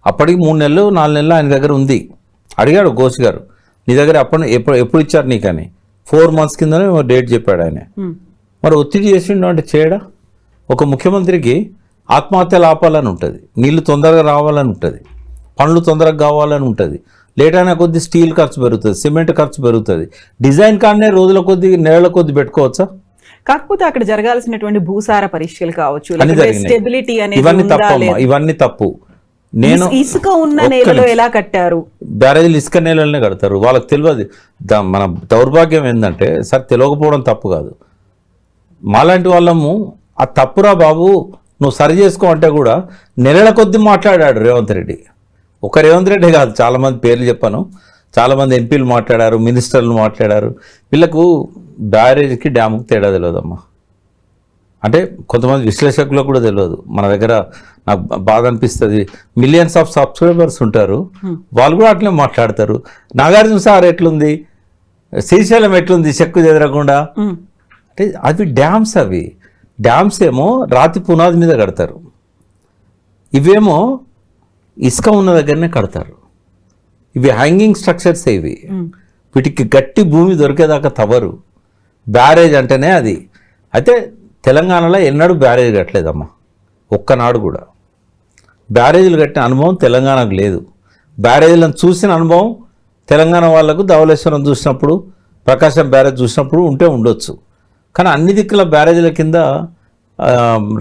C: అప్పటికి 3 నెలలు 4 నెలలు ఆయన దగ్గర ఉంది. అడిగాడు ఘోష్ గారు, నీ దగ్గర ఎప్పుడు ఇచ్చారు నీకని. 4 months కిందనే డేట్ చెప్పాడు ఆయన. మరి ఒత్తిడి చేసిండు అంటే చేయడా? ఒక ముఖ్యమంత్రికి ఆత్మహత్యలు ఆపాలని ఉంటుంది, నీళ్లు తొందరగా రావాలని ఉంటుంది, పనులు తొందరగా కావాలని ఉంటుంది. లేట్ అయినా కొద్ది స్టీల్ ఖర్చు పెరుగుతుంది, సిమెంట్ ఖర్చు పెరుగుతుంది. డిజైన్ కాడనే రోజుల కొద్ది నెలల కొద్ది పెట్టుకోవచ్చా?
B: కాకపోతే అక్కడ జరగాల్సినటువంటి భూసార పరీక్షలు కావచ్చు, స్టెబిలిటీ అనేది
C: ఇవన్నీ తప్పు. నేను
B: ఇసుక ఉన్న నేలలో ఎలా కట్టారు?
C: బ్యారేజీలు ఇసుక నేలనే కడతారు, వాళ్ళకి తెలియదు. మన దౌర్భాగ్యం ఏంటంటే, సార్ తెలియకపోవడం తప్పు కాదు, మాలాంటి వాళ్ళము ఆ తప్పురా బాబు నువ్వు సరి చేసుకో అంటే కూడా నెలల కొద్ది మాట్లాడాడు రేవంత్ రెడ్డి. ఒక రేవంత్ రెడ్డి కాదు, చాలామంది పేర్లు చెప్పాను, చాలామంది ఎంపీలు మాట్లాడారు, మినిస్టర్లు మాట్లాడారు. వీళ్ళకు బ్యారేజ్కి డ్యాముకి తేడా తెలియదమ్మా. అంటే కొంతమంది విశ్లేషకులకు కూడా తెలియదు. మన దగ్గర నాకు బాధ అనిపిస్తుంది, మిలియన్స్ ఆఫ్ సబ్స్క్రైబర్స్ ఉంటారు, వాళ్ళు కూడా అట్లే మాట్లాడతారు. నాగార్జున సార్ ఎట్లుంది, శ్రీశైలం ఎట్లుంది చెక్కు చెదరకుండా అంటే అవి డ్యామ్స్. అవి డ్యామ్స్ ఏమో రాతి పునాది మీద కడతారు, ఇవేమో ఇసుక ఉన్న దగ్గరనే కడతారు. ఇవి హ్యాంగింగ్ స్ట్రక్చర్స్. ఇవి వీటికి గట్టి భూమి దొరికేదాకా తవ్వరు. బ్యారేజ్ అంటేనే అది. అయితే తెలంగాణలో ఎన్నడూ బ్యారేజ్ కట్టలేదమ్మా, ఒక్కనాడు కూడా. బ్యారేజీలు కట్టిన అనుభవం తెలంగాణకు లేదు. బ్యారేజీలను చూసిన అనుభవం తెలంగాణ వాళ్ళకు ధవళేశ్వరం చూసినప్పుడు, ప్రకాశం బ్యారేజ్ చూసినప్పుడు ఉంటే ఉండొచ్చు. కానీ అన్ని దిక్కుల బ్యారేజీల కింద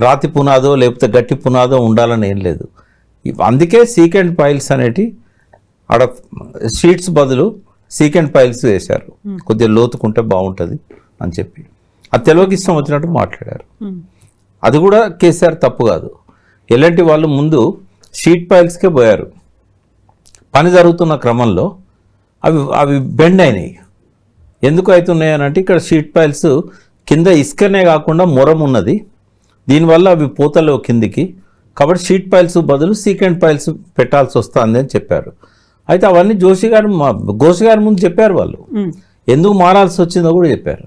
C: రాతి పునాదో లేకపోతే గట్టి పునాదో ఉండాలని ఏం లేదు. అందుకే సీకెండ్ పైల్స్ అనేటి ఆడ షీట్స్ బదులు సీకెండ్ పైల్స్ వేశారు, కొద్దిగా లోతుకుంటే బాగుంటుంది అని చెప్పి. అది తెలుగుకి ఇష్టం వచ్చినట్టు మాట్లాడారు. అది కూడా కేసీఆర్ తప్పు కాదు. ఎలాంటి వాళ్ళు ముందు షీట్ పైల్స్కే పోయారు. పని జరుగుతున్న క్రమంలో అవి బెండ్ అయినాయి. ఎందుకు అవుతున్నాయి అని అంటే ఇక్కడ షీట్ పైల్స్ కింద ఇసుకనే కాకుండా మొరం ఉన్నది, దీనివల్ల అవి పోతలేవు కిందికి, కాబట్టి షీట్ పైల్స్ బదులు సీకెంట్ పైల్స్ పెట్టాల్సి వస్తుంది అని చెప్పారు. అయితే అవన్నీ ఘోష్ గారి ముందు చెప్పారు వాళ్ళు, ఎందుకు మారాల్సి వచ్చిందో కూడా చెప్పారు.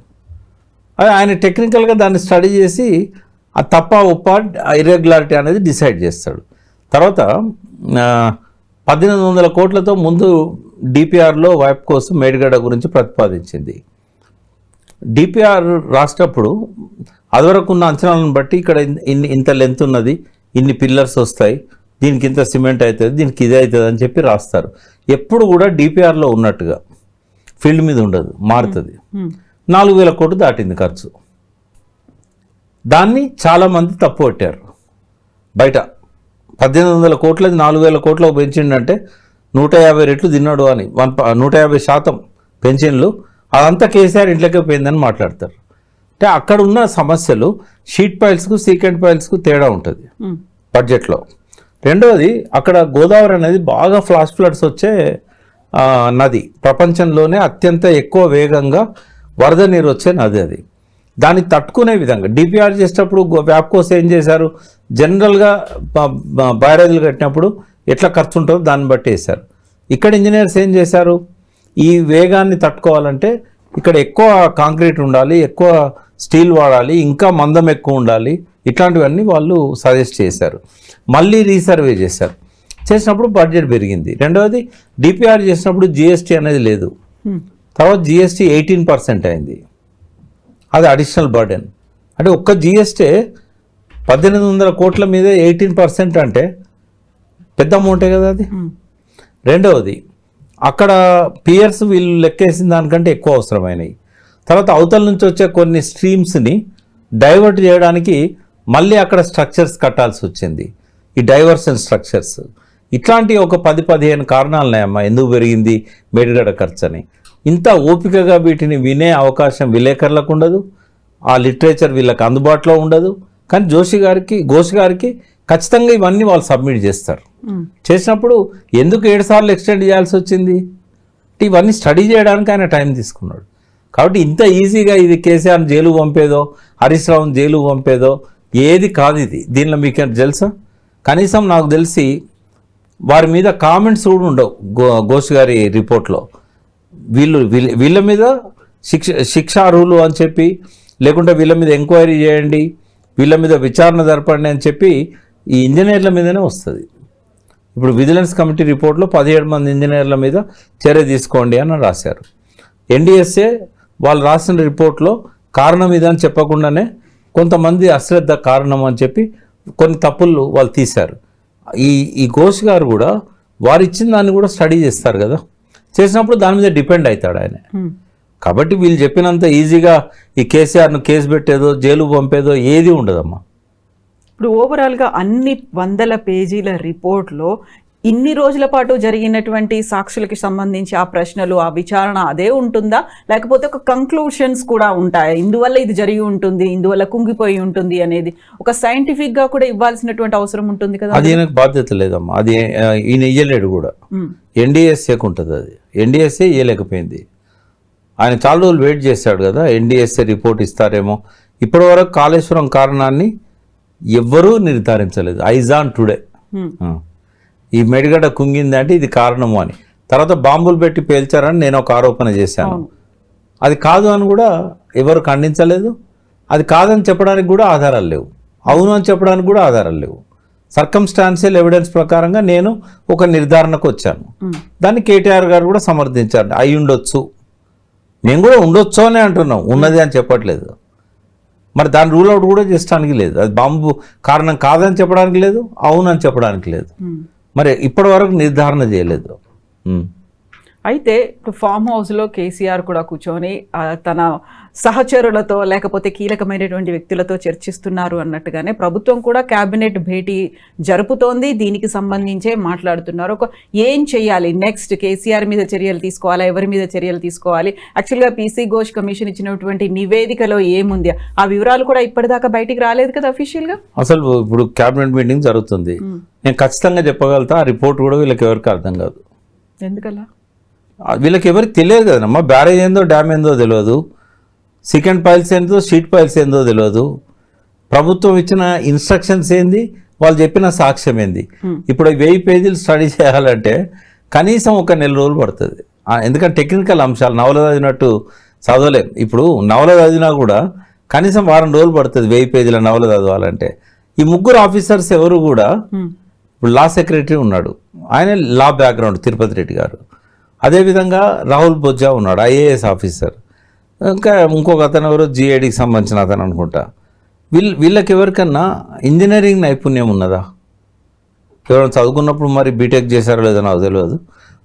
C: అది ఆయన టెక్నికల్గా దాన్ని స్టడీ చేసి ఆ తప్ప ఒప్ప ఇర్రెగ్యులారిటీ అనేది డిసైడ్ చేస్తాడు. తర్వాత 1800 కోట్లతో ముందు డిపిఆర్లో వైప్ కోసం మేడిగడ్డ గురించి ప్రతిపాదించింది. డిపిఆర్ రాసేటప్పుడు అదివరకు ఉన్న అంచనాలను బట్టి ఇక్కడ ఇంత లెంత్ ఉన్నది, ఇన్ని పిల్లర్స్ వస్తాయి, దీనికి ఇంత సిమెంట్ అవుతుంది, దీనికి ఇది అవుతుంది అని చెప్పి రాస్తారు. ఎప్పుడు కూడా డిపిఆర్లో ఉన్నట్టుగా ఫీల్డ్ మీద ఉండదు, మారుతుంది. 4000 కోట్లు దాటింది ఖర్చు. దాన్ని చాలామంది తప్పు పట్టారు బయట. 1800 కోట్లది 4000 కోట్లకు పెంచిండంటే 150 రెట్లు తిన్నాడు అని, 150% పెన్షన్లు, అదంతా కేసీఆర్ ఇంట్లోకే పోయిందని మాట్లాడతారు. అంటే అక్కడ ఉన్న సమస్యలు షీట్ పైల్స్కు సీకెంట్ పైల్స్కు తేడా ఉంటుంది బడ్జెట్లో. రెండవది, అక్కడ గోదావరి అనేది బాగా ఫ్లాష్ ఫ్లడ్స్ వచ్చే నది, ప్రపంచంలోనే అత్యంత ఎక్కువ వేగంగా వరద నీరు వచ్చే నది అది. దాన్ని తట్టుకునే విధంగా డిపిఆర్ చేసేటప్పుడు వ్యాప్కోస్ ఏం చేశారు, జనరల్గా బ్యారేజ్లు కట్టినప్పుడు ఎట్లా ఖర్చు ఉంటుందో దాన్ని బట్టి వేశారు. ఇక్కడ ఇంజనీర్స్ ఏం చేశారు, ఈ వేగాన్ని తట్టుకోవాలంటే ఇక్కడ ఎక్కువ కాంక్రీట్ ఉండాలి, ఎక్కువ స్టీల్ వాడాలి, ఇంకా మందం ఎక్కువ ఉండాలి, ఇట్లాంటివన్నీ వాళ్ళు సజెస్ట్ చేశారు. మళ్ళీ రీసర్వే చేశారు, చేసినప్పుడు బడ్జెట్ పెరిగింది. రెండవది, డిపిఆర్ చేసినప్పుడు జిఎస్టీ అనేది లేదు, తర్వాత జిఎస్టీ 18% అయింది, అది అడిషనల్ బర్డెన్. అంటే ఒక్క జిఎస్టీ 1800 కోట్ల మీద 18% అంటే పెద్ద అమౌంటే కదా అది. రెండవది, అక్కడ పియర్స్ వీళ్ళు లెక్కేసిన దానికంటే ఎక్కువ అవసరమైనవి. తర్వాత అవతల నుంచి వచ్చే కొన్ని స్ట్రీమ్స్ని డైవర్ట్ చేయడానికి మళ్ళీ అక్కడ స్ట్రక్చర్స్ కట్టాల్సి వచ్చింది, ఈ డైవర్షన్ స్ట్రక్చర్స్. ఇట్లాంటి ఒక 10-15 కారణాలున్నాయమ్మా ఎందుకు పెరిగింది మేడిగడ్డ ఖర్చు అని. ఇంత ఓపికగా వీటిని వినే అవకాశం విలేకరులకు ఉండదు, ఆ లిటరేచర్ వీళ్ళకి అందుబాటులో ఉండదు. కానీ ఘోష్ గారికి ఖచ్చితంగా ఇవన్నీ వాళ్ళు సబ్మిట్ చేస్తారు. చేసినప్పుడు ఎందుకు 7 సార్లు ఎక్స్టెండ్ చేయాల్సి వచ్చింది, ఇవన్నీ స్టడీ చేయడానికి ఆయన టైం తీసుకున్నాడు. కాబట్టి ఇంత ఈజీగా ఇది కేసీఆర్ జైలు పంపేదో, హరీష్ రావుని జైలు పంపేదో ఏది కాదు ఇది. దీనిలో మీకు తెలుసా, కనీసం నాకు తెలిసి వారి మీద కామెంట్స్ కూడా ఉండవు ఘోష్ గారి రిపోర్ట్లో. వీళ్ళ మీద శిక్షార్హులు అని చెప్పి, లేకుంటే వీళ్ళ మీద ఎంక్వైరీ చేయండి, వీళ్ళ మీద విచారణ జరపండి అని చెప్పి ఈ ఇంజనీర్ల మీదనే వస్తుంది. ఇప్పుడు విజిలెన్స్ కమిటీ రిపోర్ట్లో 17 మంది ఇంజనీర్ల మీద చర్య తీసుకోండి అని రాశారు. ఎన్డీఎస్ఏ వాళ్ళు రాసిన రిపోర్ట్లో కారణం ఇదని చెప్పకుండానే కొంతమంది అశ్రద్ధ కారణం అని చెప్పి కొన్ని తప్పులు వాళ్ళు తీశారు. ఈ ఘోష్ గారు కూడా వారు ఇచ్చిన దాన్ని కూడా స్టడీ చేస్తారు కదా, చేసినప్పుడు దాని మీద డిపెండ్ అవుతాడు ఆయన. కాబట్టి వీళ్ళు చెప్పినంత ఈజీగా ఈ కేసీఆర్ను కేసు పెట్టేదో జైలు పంపేదో ఏది ఉండదమ్మా.
B: ఇప్పుడు ఓవరాల్గా అన్ని 100 పేజీల రిపోర్ట్లో ఇన్ని రోజుల పాటు జరిగినటువంటి సాక్షులకి సంబంధించి ఆ ప్రశ్నలు, ఆ విచారణ అదే ఉంటుందా, లేకపోతే ఒక కంక్లూషన్స్ కూడా ఉంటాయా, ఇందువల్ల ఇది జరిగి ఉంటుంది, ఇందువల్ల కుంగిపోయి ఉంటుంది అనేది ఒక సైంటిఫిక్గా కూడా ఇవ్వాల్సినటువంటి అవసరం ఉంటుంది కదా.
C: అది ఈయనకు బాధ్యత లేదమ్మా, అది ఈయన ఇయ్యలేడు కూడా. ఎన్డీఎస్ఏకు ఉంటుంది, అది ఎన్డీఎస్ఏ ఇయ్యలేకపోయింది. ఆయన చాలా రోజులు వెయిట్ చేశాడు కదా, ఎన్డీఎస్ఏ రిపోర్ట్ ఇస్తారేమో. ఇప్పటి వరకు కాళేశ్వరం కారణాన్ని ఎవ్వరూ నిర్ధారించలేదు. ఐజాన్ టుడే ఈ మేడిగడ్డ కుంగింది అంటే ఇది కారణము అని. తర్వాత బాంబులు పెట్టి పేల్చారని నేను ఒక ఆరోపణ చేశాను, అది కాదు అని కూడా ఎవరు ఖండించలేదు. అది కాదని చెప్పడానికి కూడా ఆధారాలు లేవు, అవును అని చెప్పడానికి కూడా ఆధారాలు లేవు. సర్కమ్స్టాన్షియల్ ఎవిడెన్స్ ప్రకారంగా నేను ఒక నిర్ధారణకు వచ్చాను. దాన్ని కేటీఆర్ గారు కూడా సమర్థించారు, అయి ఉండొచ్చు. మేము కూడా ఉండొచ్చు అని అంటున్నాం, ఉన్నది అని చెప్పట్లేదు. మరి దాన్ని రూల్ అవుట్ కూడా చేయడానికి లేదు. అది బాంబు కారణం కాదని చెప్పడానికి లేదు, అవును అని చెప్పడానికి లేదు. మరి ఇప్పటి వరకు నిర్ధారణ చేయలేదు.
B: అయితే ఇప్పుడు ఫామ్ హౌస్లో కేసీఆర్ కూడా కూర్చొని తన సహచరులతో లేకపోతే కీలకమైనటువంటి వ్యక్తులతో చర్చిస్తున్నారు అన్నట్టుగానే ప్రభుత్వం కూడా కేబినెట్ భేటీ జరుపుతోంది. దీనికి సంబంధించే మాట్లాడుతున్నారు. ఏం చేయాలి నెక్స్ట్, కేసీఆర్ మీద చర్యలు తీసుకోవాలా, ఎవరి మీద చర్యలు తీసుకోవాలి? యాక్చువల్గా పీసీ ఘోష్ కమిషన్ ఇచ్చినటువంటి నివేదికలో ఏముంది, ఆ వివరాలు కూడా ఇప్పటిదాకా బయటికి రాలేదు కదా అఫీషియల్గా.
C: అసలు ఇప్పుడు కేబినెట్ మీటింగ్ జరుగుతుంది, నేను ఖచ్చితంగా చెప్పగలుగుతా ఆ రిపోర్ట్ కూడా వీళ్ళకి ఎవరికి అర్థం కాదు.
B: ఎందుకలా?
C: వీళ్ళకి ఎవరికి తెలియదు కదమ్మా. బ్యారేజ్ ఏందో డ్యామ్ ఏందో తెలియదు, సెకండ్ పైల్స్ ఏందో స్ట్రీట్ పైల్స్ ఏందో తెలియదు, ప్రభుత్వం ఇచ్చిన ఇన్స్ట్రక్షన్స్ ఏంది, వాళ్ళు చెప్పిన సాక్ష్యం ఏంది. ఇప్పుడు 1000 పేజీలు స్టడీ చేయాలంటే కనీసం ఒక నెల రోజులు పడుతుంది. ఎందుకంటే టెక్నికల్ అంశాలు నవల చదివినట్టు చదవలేం. ఇప్పుడు నవల చదివినా కూడా కనీసం వారం రోజులు పడుతుంది 1000 పేజీల నవల చదవాలంటే. ఈ ముగ్గురు ఆఫీసర్స్ ఎవరు కూడా, ఇప్పుడు లా సెక్రటరీ ఉన్నాడు, ఆయన లా బ్యాక్గ్రౌండ్ తిరుపతి రెడ్డి గారు, అదేవిధంగా రాహుల్ బొజ్జా ఉన్నాడు ఐఏఎస్ ఆఫీసర్, ఇంకా ఇంకొక అతను ఎవరో జిఐడికి సంబంధించిన అతను అనుకుంటా. వీళ్ళకి ఎవరికన్నా ఇంజనీరింగ్ నైపుణ్యం ఉన్నదా? ఎవరైనా చదువుకున్నప్పుడు మరి బీటెక్ చేశారో లేదో నాకు తెలియదు.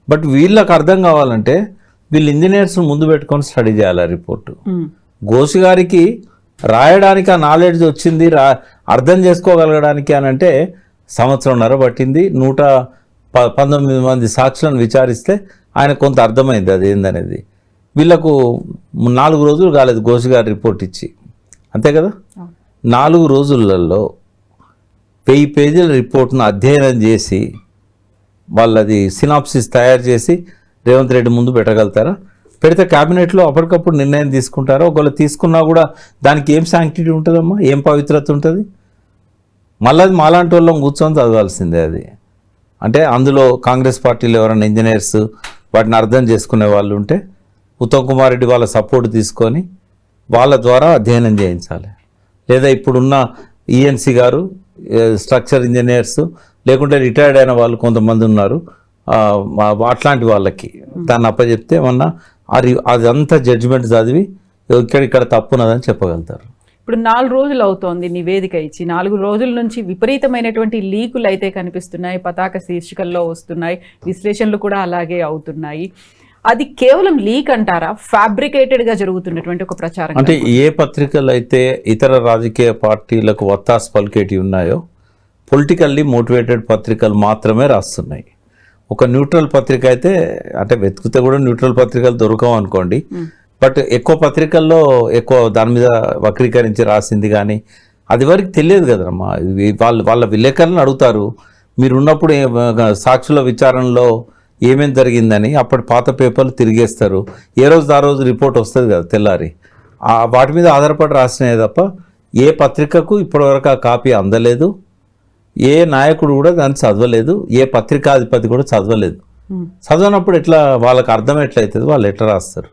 C: బట్ వీళ్ళకి అర్థం కావాలంటే వీళ్ళు ఇంజనీర్స్ ముందు పెట్టుకొని స్టడీ చేయాలి ఆ రిపోర్టు. ఘోష్ గారికి రాయడానికి ఆ నాలెడ్జ్ వచ్చింది, అర్థం చేసుకోగలగడానికి అని అంటే 1.5 సంవత్సరం పట్టింది. 119 మంది సాక్షులను విచారిస్తే ఆయన కొంత అర్థమైంది అది ఏందనేది. వీళ్ళకు 4 రోజులు కాలేదు ఘోష్ గారు రిపోర్ట్ ఇచ్చి, అంతే కదా. 4 రోజులలో 1000 పేజీల రిపోర్ట్ను అధ్యయనం చేసి వాళ్ళది సినాప్సిస్ తయారు చేసి రేవంత్ రెడ్డి ముందు పెట్టగలుగుతారా? పెడితే క్యాబినెట్లో అప్పటికప్పుడు నిర్ణయం తీసుకుంటారా? ఒకవేళ తీసుకున్నా కూడా దానికి ఏం శాంక్టిటీ ఉంటుందమ్మా, ఏం పవిత్రత ఉంటుంది? మళ్ళీ అది మాలాంటి వాళ్ళం కూర్చొని చదవాల్సిందే అది. అంటే అందులో కాంగ్రెస్ పార్టీలో ఎవరైనా ఇంజనీర్స్ వాటిని అర్థం చేసుకునే వాళ్ళు ఉంటే ఉత్తమ్ కుమార్ రెడ్డి వాళ్ళ సపోర్ట్ తీసుకొని వాళ్ళ ద్వారా అధ్యయనం చేయించాలి. లేదా ఇప్పుడున్న ఈఎన్సీ గారు స్ట్రక్చర్ ఇంజనీర్స్, లేకుంటే రిటైర్డ్ అయిన వాళ్ళు కొంతమంది ఉన్నారు, అట్లాంటి వాళ్ళకి దాన్ని అప్పచెప్తే ఏమన్నా అదంతా జడ్జిమెంట్ చదివి ఇక్కడ తప్పున్నదని చెప్పగలుగుతారు.
B: ఇప్పుడు 4 రోజులు అవుతోంది నివేదిక ఇచ్చి, 4 రోజుల నుంచి విపరీతమైనటువంటి లీకులు అయితే కనిపిస్తున్నాయి, పతాక శీర్షికల్లో వస్తున్నాయి, విశ్లేషణలు కూడా అలాగే అవుతున్నాయి. అది కేవలం లీక్ అంటారా, ఫ్యాబ్రికేటెడ్గా జరుగుతున్నటువంటి ఒక ప్రచారం?
C: అంటే ఏ పత్రికలు అయితే ఇతర రాజకీయ పార్టీలకు వత్తాసు పలికేటి ఉన్నాయో పొలిటికల్లీ మోటివేటెడ్ పత్రికలు మాత్రమే రాస్తున్నాయి. ఒక న్యూట్రల్ పత్రిక అయితే, అంటే వెతికితే కూడా న్యూట్రల్ పత్రికలు దొరకవు అనుకోండి, బట్ ఎక్కువ పత్రికల్లో ఎక్కువ దాని మీద వక్రీకరించి రాసింది కానీ అది వరకు తెలియదు కదమ్మా. వాళ్ళ విలేకరులను అడుగుతారు, మీరు ఉన్నప్పుడు సాక్షుల విచారణలో ఏమేమి జరిగిందని, అప్పటి పాత పేపర్లు తిరిగేస్తారు, ఏ రోజు ఆ రోజు రిపోర్ట్ వస్తుంది కదా తెల్లారి, వాటి మీద ఆధారపడి రాసినాయి తప్ప ఏ పత్రికకు ఇప్పటివరకు ఆ కాపీ అందలేదు, ఏ నాయకుడు కూడా దాన్ని చదవలేదు, ఏ పత్రికాధిపతి కూడా చదవలేదు. చదవనప్పుడు ఎట్లా వాళ్ళకి అర్థం ఎట్లయితుంది, వాళ్ళు ఎట్లా రాస్తారు?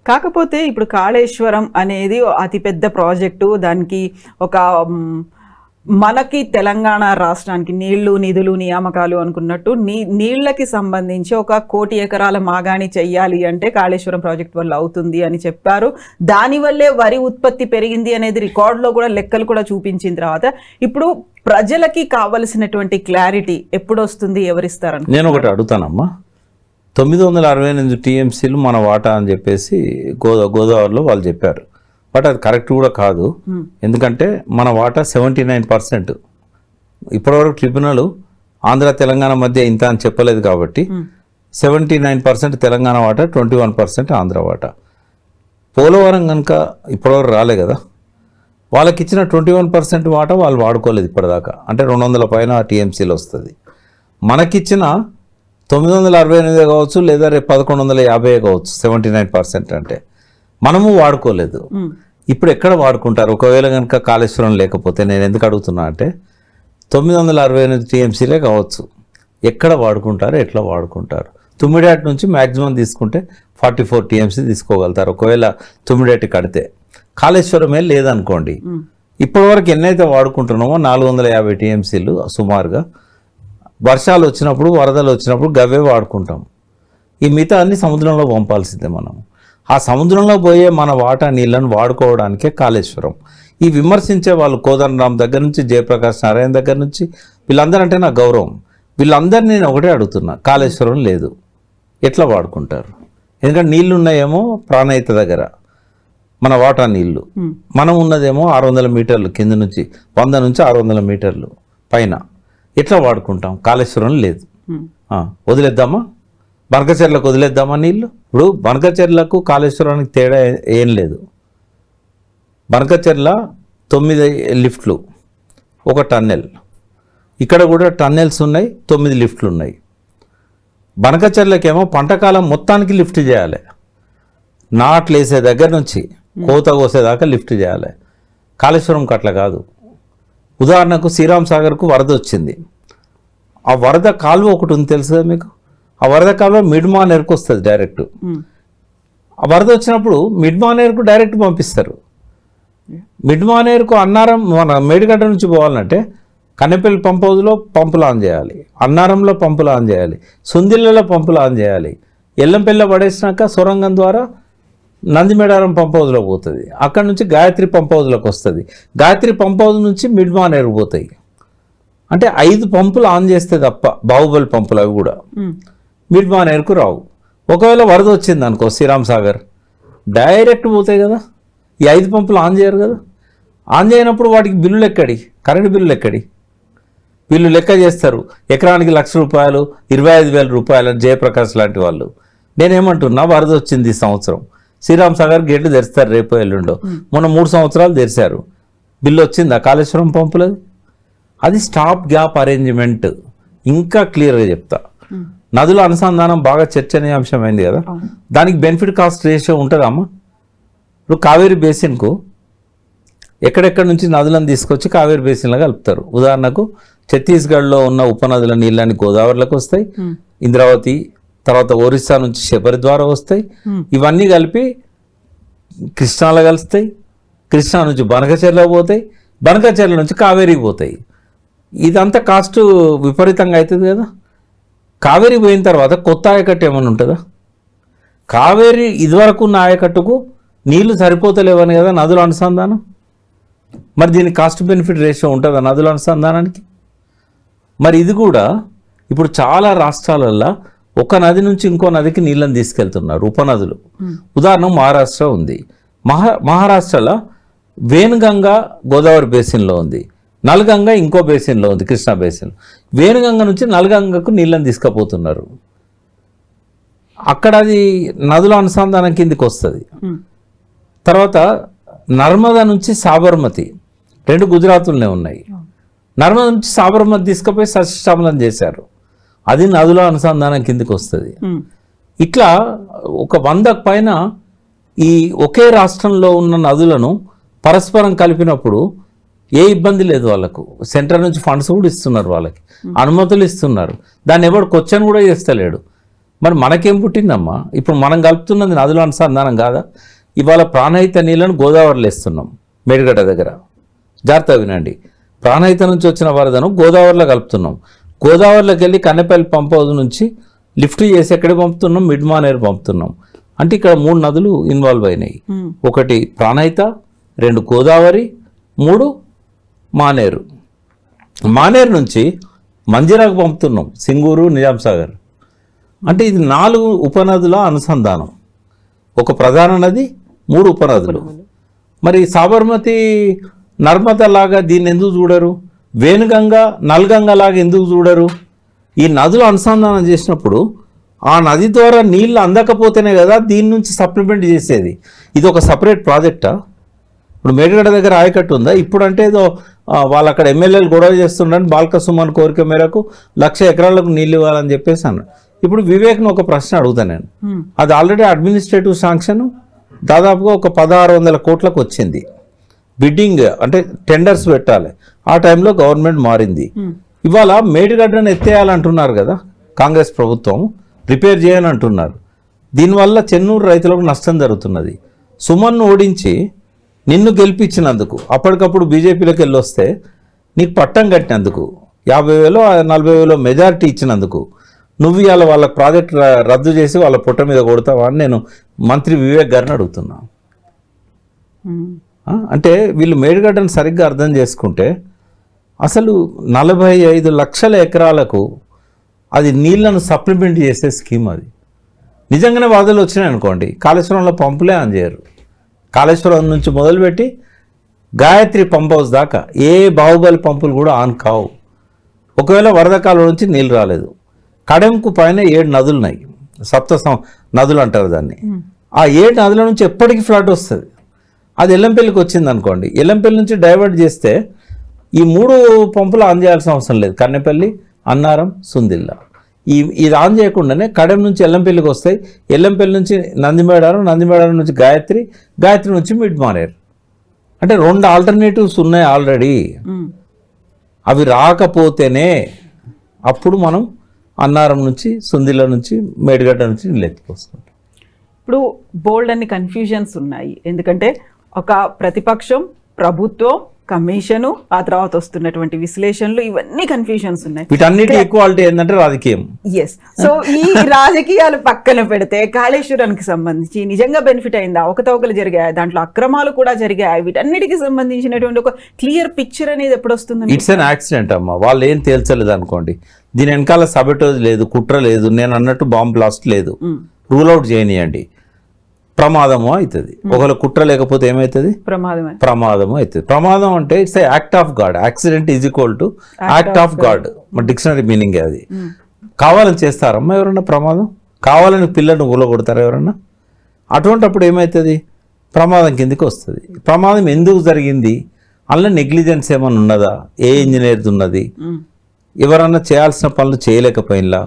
B: కాకపోతే ఇప్పుడు కాళేశ్వరం అనేది అతిపెద్ద ప్రాజెక్టు, దానికి ఒక మనకి తెలంగాణ రాష్ట్రానికి నీళ్లు నిధులు నియామకాలు అనుకున్నట్టు నీళ్లకి సంబంధించి 1 కోటి ఎకరాల మాగాణి చెయ్యాలి అంటే కాళేశ్వరం ప్రాజెక్ట్ వల్ల అవుతుంది అని చెప్పారు. దానివల్లే వరి ఉత్పత్తి పెరిగింది అనేది రికార్డులో కూడా లెక్కలు కూడా చూపించిన తర్వాత ఇప్పుడు ప్రజలకి కావలసినటువంటి క్లారిటీ ఎప్పుడు వస్తుంది, ఎవరిస్తారని
C: నేను ఒకటి అడుగుతానమ్మా. 968 టీఎంసీలు మన వాటా అని చెప్పేసి గోదావరిలో వాళ్ళు చెప్పారు. బట్ అది కరెక్ట్ కూడా కాదు. ఎందుకంటే మన వాటా 79%. ఇప్పటివరకు ట్రిబ్యునల్ ఆంధ్ర తెలంగాణ మధ్య ఇంత అని చెప్పలేదు కాబట్టి 79% తెలంగాణ వాటా, 21% ఆంధ్ర వాటా. పోలవరం కనుక ఇప్పటివరకు రాలే కదా, వాళ్ళకి ఇచ్చిన 21% వాటా వాళ్ళు వాడుకోలేదు ఇప్పటిదాకా. అంటే 200 పైన టీఎంసీలు వస్తుంది. మనకిచ్చిన 968 కావచ్చు, లేదా రేపు 1150 కావచ్చు, 79% అంటే మనము వాడుకోలేదు. ఇప్పుడు ఎక్కడ వాడుకుంటారు? ఒకవేళ కనుక కాళేశ్వరం లేకపోతే, నేను ఎందుకు అడుగుతున్నా అంటే 968 టీఎంసీలే కావచ్చు, ఎక్కడ వాడుకుంటారు, ఎట్లా వాడుకుంటారు? తుమ్మిడియాటి నుంచి మ్యాక్సిమం తీసుకుంటే 44 టీఎంసీ తీసుకోగలుగుతారు ఒకవేళ తుమ్మిడియాటి కడితే. కాళేశ్వరమే లేదనుకోండి, ఇప్పటివరకు ఎన్నైతే వాడుకుంటున్నామో 450 టీఎంసీలు సుమారుగా వర్షాలు వచ్చినప్పుడు, వరదలు వచ్చినప్పుడు గవ్వే వాడుకుంటాం. ఈ మిగతా అన్ని సముద్రంలో పంపాల్సిందే మనం. ఆ సముద్రంలో పోయే మన వాటా నీళ్ళను వాడుకోవడానికే కాళేశ్వరం. ఈ విమర్శించే వాళ్ళు కోదండరామ్ దగ్గర నుంచి జయప్రకాష్ నారాయణ దగ్గర నుంచి వీళ్ళందరంటే నా గౌరవం. వీళ్ళందరినీ నేను ఒకటే అడుగుతున్నా, కాళేశ్వరం లేదు, ఎట్లా వాడుకుంటారు? ఎందుకంటే నీళ్లు ఉన్నాయేమో ప్రాణహిత దగ్గర మన వాటా నీళ్లు, మనం ఉన్నదేమో 600 మీటర్లు కింద నుంచి 100 నుంచి 600 మీటర్లు పైన. ఎట్లా వాడుకుంటాం? కాళేశ్వరం లేదు, వదిలేద్దామా? బనకచెర్లకు వదిలేద్దామా నీళ్ళు? ఇప్పుడు బనకచెర్లకు కాళేశ్వరానికి తేడా ఏం లేదు. బనకచెర్ల 9 లిఫ్ట్లు, ఒక టన్నెల్. ఇక్కడ కూడా టన్నెల్స్ ఉన్నాయి, 9 లిఫ్ట్లు ఉన్నాయి. బనకచెర్లకేమో పంటకాలం మొత్తానికి లిఫ్ట్ చేయాలి. నాట్లు వేసే దగ్గర నుంచి కోత కోసేదాకా లిఫ్ట్ చేయాలి. కాళేశ్వరంకి అట్లా కాదు. ఉదాహరణకు శ్రీరామ్ సాగర్కు వరద వచ్చింది. ఆ వరద కాలువ ఒకటి ఉంది తెలుసు కదా మీకు. ఆ వరద కాలువ మిడ్మానేర్కు వస్తుంది డైరెక్ట్. ఆ వరద వచ్చినప్పుడు మిడ్మానేర్కు డైరెక్ట్ పంపిస్తారు. మిడ్మానేర్కు అన్నారం మన మేడిగడ్డ నుంచి పోవాలంటే కన్నెపల్లి పంప్ హౌస్లో పంపులు ఆన్ చేయాలి, అన్నారంలో పంపులు ఆన్ చేయాలి, సుందిళ్ళలో పంపులు ఆన్ చేయాలి. ఎల్లంపల్లి పడేసినాక సొరంగం ద్వారా నందిమేడారం పంప్ హౌస్లో పోతుంది. అక్కడ నుంచి గాయత్రి పంప్ హౌస్లోకి వస్తుంది. గాయత్రి పంప్ హౌస్ నుంచి మిడ్మానేరు పోతాయి. అంటే 5 పంపులు ఆన్ చేస్తే తప్ప, బాహుబలి పంపులు అవి కూడా మిడ్మానేరుకు రావు. ఒకవేళ వరద వచ్చింది అనుకో శ్రీరామ్ సాగర్, డైరెక్ట్ పోతాయి కదా. ఈ 5 పంపులు ఆన్ చేయరు కదా. ఆన్ చేయనప్పుడు వాటికి బిల్లులు ఎక్కడి, కరెంటు బిల్లులు ఎక్కడి? వీళ్ళు లెక్క చేస్తారు, ఎకరానికి ₹1,00,000, 25,000 రూపాయలు అని జయప్రకాష్ లాంటి వాళ్ళు. నేనేమంటున్నా, వరద వచ్చింది ఈ సంవత్సరం, శ్రీరామ్ సాగర్ గేట్లు తెరుస్తారు రేపు ఎల్లుండో. మొన్న 3 సంవత్సరాలు తెరిచారు, బిల్లు వచ్చిందా కాళేశ్వరం పంపులది? అది స్టాప్ గ్యాప్ అరేంజ్మెంట్. ఇంకా క్లియర్గా చెప్తా, నదుల అనుసంధానం బాగా చర్చనీయాంశమైంది కదా. దానికి బెనిఫిట్ కాస్ట్ రేషియో ఉంటుందమ్మా. ఇప్పుడు కావేరీ బేసిన్కు ఎక్కడెక్కడి నుంచి నదులను తీసుకొచ్చి కావేరీ బేసిన్లో కలుపుతారు. ఉదాహరణకు ఛత్తీస్గఢ్లో ఉన్న ఉపనదుల నీళ్ళని గోదావరిలోకి వస్తాయి, ఇంద్రావతి తర్వాత ఒరిస్సా నుంచి శబరి ద్వారా వస్తాయి. ఇవన్నీ కలిపి కృష్ణాలో కలుస్తాయి, కృష్ణా నుంచి బనకచెర్ల పోతాయి, బనకచెర్ల నుంచి కావేరీకి పోతాయి. ఇదంతా కాస్ట్ విపరీతంగా అవుతుంది కదా. కావేరీ పోయిన తర్వాత కొత్త ఆయకట్టు ఏమైనా ఉంటుందా? కావేరీ ఇదివరకు ఉన్న ఆయకట్టుకు నీళ్లు సరిపోతలేవని కదా నదుల అనుసంధానం. మరి దీనికి కాస్ట్ బెనిఫిట్ రేషియో ఉంటుందా నదుల అనుసంధానానికి? మరి ఇది కూడా ఇప్పుడు చాలా రాష్ట్రాలల్లో ఒక నది నుంచి ఇంకో నదికి నీళ్ళని తీసుకెళ్తున్నారు, ఉపనదులు. ఉదాహరణ మహారాష్ట్ర ఉంది. మహారాష్ట్రలో వేణుగంగా గోదావరి బేసిన్లో ఉంది, నల్గంగా ఇంకో బేసిన్లో ఉంది, కృష్ణా బేసిన్. వేణుగంగ నుంచి నల్గంగకు నీళ్ళని తీసుకుపోతున్నారు. అక్కడ అది నదుల అనుసంధానం కిందికి వస్తుంది. తర్వాత నర్మదా నుంచి సాబర్మతి, 2 గుజరాత్లోనే ఉన్నాయి. నర్మదా నుంచి సాబర్మతి తీసుకుపోయి సస్యశ్యామలం చేశారు, అది నదుల అనుసంధానం కిందికి వస్తుంది. ఇట్లా ఒక 100కు పైన ఈ ఒకే రాష్ట్రంలో ఉన్న నదులను పరస్పరం కలిపినప్పుడు ఏ ఇబ్బంది లేదు వాళ్ళకు. సెంట్రల్ నుంచి ఫండ్స్ కూడా ఇస్తున్నారు, వాళ్ళకి అనుమతులు ఇస్తున్నారు. దాన్ని ఎవడు క్వశ్చన్ కూడా చేస్తలేడు. మరి మనకేం పుట్టిందమ్మా? ఇప్పుడు మనం కలుపుతున్నది నదుల అనుసంధానం కాదా? ఇవాళ ప్రాణహిత నీళ్ళను గోదావరిలో వేస్తున్నాం మేడిగడ్డ దగ్గర. జాగ్రత్త వినండి, ప్రాణహిత నుంచి వచ్చిన వరదను గోదావరిలో కలుపుతున్నాం. గోదావరిలోకి వెళ్ళి కన్నెపల్లి పంప్ హౌస్ నుంచి లిఫ్ట్ చేసి ఎక్కడికి పంపుతున్నాం? మిడ్మానేరు పంపుతున్నాం. అంటే ఇక్కడ 3 నదులు ఇన్వాల్వ్ అయినాయి. 1 ప్రాణహిత, 2 గోదావరి, 3 మానేరు. మానేరు నుంచి మంజిరాకు పంపుతున్నాం, సింగూరు, నిజాం సాగర్. అంటే ఇది 4 ఉపనదుల అనుసంధానం. ఒక ప్రధాన నది, 3 ఉపనదులు. మరి సాబర్మతి నర్మదా లాగా దీన్ని ఎందుకు చూడరు? వేణుగంగా నల్గంగా లాగా ఎందుకు చూడరు? ఈ నదులు అనుసంధానం చేసినప్పుడు ఆ నది ద్వారా నీళ్ళు అందకపోతేనే కదా దీని నుంచి సప్లిమెంట్ చేసేది. ఇది ఒక సపరేట్ ప్రాజెక్టా? ఇప్పుడు మేడిగడ్డ దగ్గర ఆయకట్టు ఉందా? ఇప్పుడు అంటే ఏదో వాళ్ళు అక్కడ ఎమ్మెల్యేలు గొడవ చేస్తుండని బాల్క సుమన్ కోరిక మేరకు 1,00,000 ఎకరాలకు నీళ్ళు ఇవ్వాలని చెప్పేసి అన్నాడు. ఇప్పుడు వివేక్ను ఒక ప్రశ్న అడుగుతాను నేను. అది ఆల్రెడీ అడ్మినిస్ట్రేటివ్ శాంక్షన్ దాదాపుగా ఒక 1,600 కోట్లకు వచ్చింది. బిడ్డింగ్ అంటే టెండర్స్ పెట్టాలి. ఆ టైంలో గవర్నమెంట్ మారింది. ఇవాళ మేడిగడ్డను ఎత్తేయాలంటున్నారు కదా కాంగ్రెస్ ప్రభుత్వం, రిపేర్ చేయాలంటున్నారు. దీనివల్ల చెన్నూరు రైతులకు నష్టం జరుగుతున్నది. సుమన్ను ఓడించి నిన్ను గెలిపించినందుకు, అప్పటికప్పుడు బీజేపీలోకి వెళ్ళి వస్తే నీకు పట్టం కట్టినందుకు, 50,000 40,000 మెజారిటీ ఇచ్చినందుకు నువ్వు ఇవాళ వాళ్ళ ప్రాజెక్ట్ రద్దు చేసి వాళ్ళ పుట్ట మీద కొడతావా అని నేను మంత్రి వివేక్ గారిని అడుగుతున్నా. అంటే వీళ్ళు మేడిగడ్డను సరిగ్గా అర్థం చేసుకుంటే అసలు 45 లక్షల ఎకరాలకు అది నీళ్లను సప్లిమెంట్ చేసే స్కీమ్ అది. నిజంగానే వరదలు వచ్చినాయి అనుకోండి, కాళేశ్వరంలో పంపులే ఆన్ చేయరు. కాళేశ్వరం నుంచి మొదలుపెట్టి గాయత్రి పంప్ హౌస్ దాకా ఏ బాహుబలి పంపులు కూడా ఆన్ కావు. ఒకవేళ వరద కాలం నుంచి నీళ్ళు రాలేదు, కడెంకు పైన 7 నదులు ఉన్నాయి, నదులు అంటారు దాన్ని. ఆ 7 నదుల నుంచి ఎప్పటికీ ఫ్లడ్ వస్తుంది. అది ఎల్లంపల్లికి వచ్చింది అనుకోండి, ఎల్లంపల్లి నుంచి డైవర్ట్ చేస్తే ఈ 3 పంపులు ఆన్ చేయాల్సిన అవసరం లేదు. కన్నెపల్లి, అన్నారం, సుందిల్ల. ఇది ఆన్ చేయకుండానే కడెం నుంచి ఎల్లంపల్లికి వస్తాయి, ఎల్లంపల్లి నుంచి నందిమేడారం, నందిమేడారం నుంచి గాయత్రి, గాయత్రి నుంచి మిడ్ మానేరు. అంటే 2 ఆల్టర్నేటివ్స్ ఉన్నాయి ఆల్రెడీ. అవి రాకపోతేనే అప్పుడు మనం అన్నారం నుంచి, సుందిల్ల నుంచి, మేడిగడ్డ నుంచి నీళ్ళు ఎత్తుకొసుకుంటాం.
B: ఇప్పుడు బోల్డ్ అన్ని కన్ఫ్యూజన్స్ ఉన్నాయి. ఎందుకంటే ఒక ప్రతిపక్షం, ప్రభుత్వం, కమిషను, ఆ తర్వాత వస్తున్నటువంటి విశ్లేషణలు, ఇవన్నీ కన్ఫ్యూజన్స్ ఉన్నాయి.
C: వీటన్నిటి ఈక్వాలిటీ ఏంటంటే రాజకీయం.
B: ఎస్. సో ఈ రాజకీయాలు పక్కన పెడితే కాళేశ్వరానికి సంబంధించి నిజంగా బెనిఫిట్ అయిందా, అవకతవకలు జరిగాయి, దాంట్లో అక్రమాలు కూడా జరిగాయి, వీటన్నిటికి సంబంధించినటువంటి ఒక క్లియర్ పిక్చర్ అనేది ఎప్పుడు వస్తుంది?
C: ఇట్స్ అన్ యాక్సిడెంట్ అమ్మా, వాళ్ళు ఏం తేల్చలేదు అనుకోండి, దీని వెనకాల సబటోజ్ లేదు, కుట్ర లేదు, నేను అన్నట్టు బాంబ్ బ్లాస్ట్ లేదు, రూల్ అవుట్ చేయనియండి, ప్రమాదము అవుతుంది. ఒకవేళ కుట్ర లేకపోతే ఏమవుతుంది? ప్రమాదము అవుతుంది. ప్రమాదం అంటే it's a act of God. Accident is equal to act of God. మా డిక్షనరీ మీనింగ్ అది. కావాలని చేస్తారమ్మా ఎవరన్నా ప్రమాదం? కావాలని పిల్లల్ని ఊళ్ళగొడతారా ఎవరన్నా? అటువంటిప్పుడు ఏమవుతుంది? ప్రమాదం కిందికి వస్తుంది. ప్రమాదం ఎందుకు జరిగింది, అందులో నెగ్లిజెన్స్ ఏమైనా ఉన్నదా, ఏ ఇంజనీర్ది ఉన్నది, ఎవరన్నా చేయాల్సిన పనులు చేయలేకపోయినా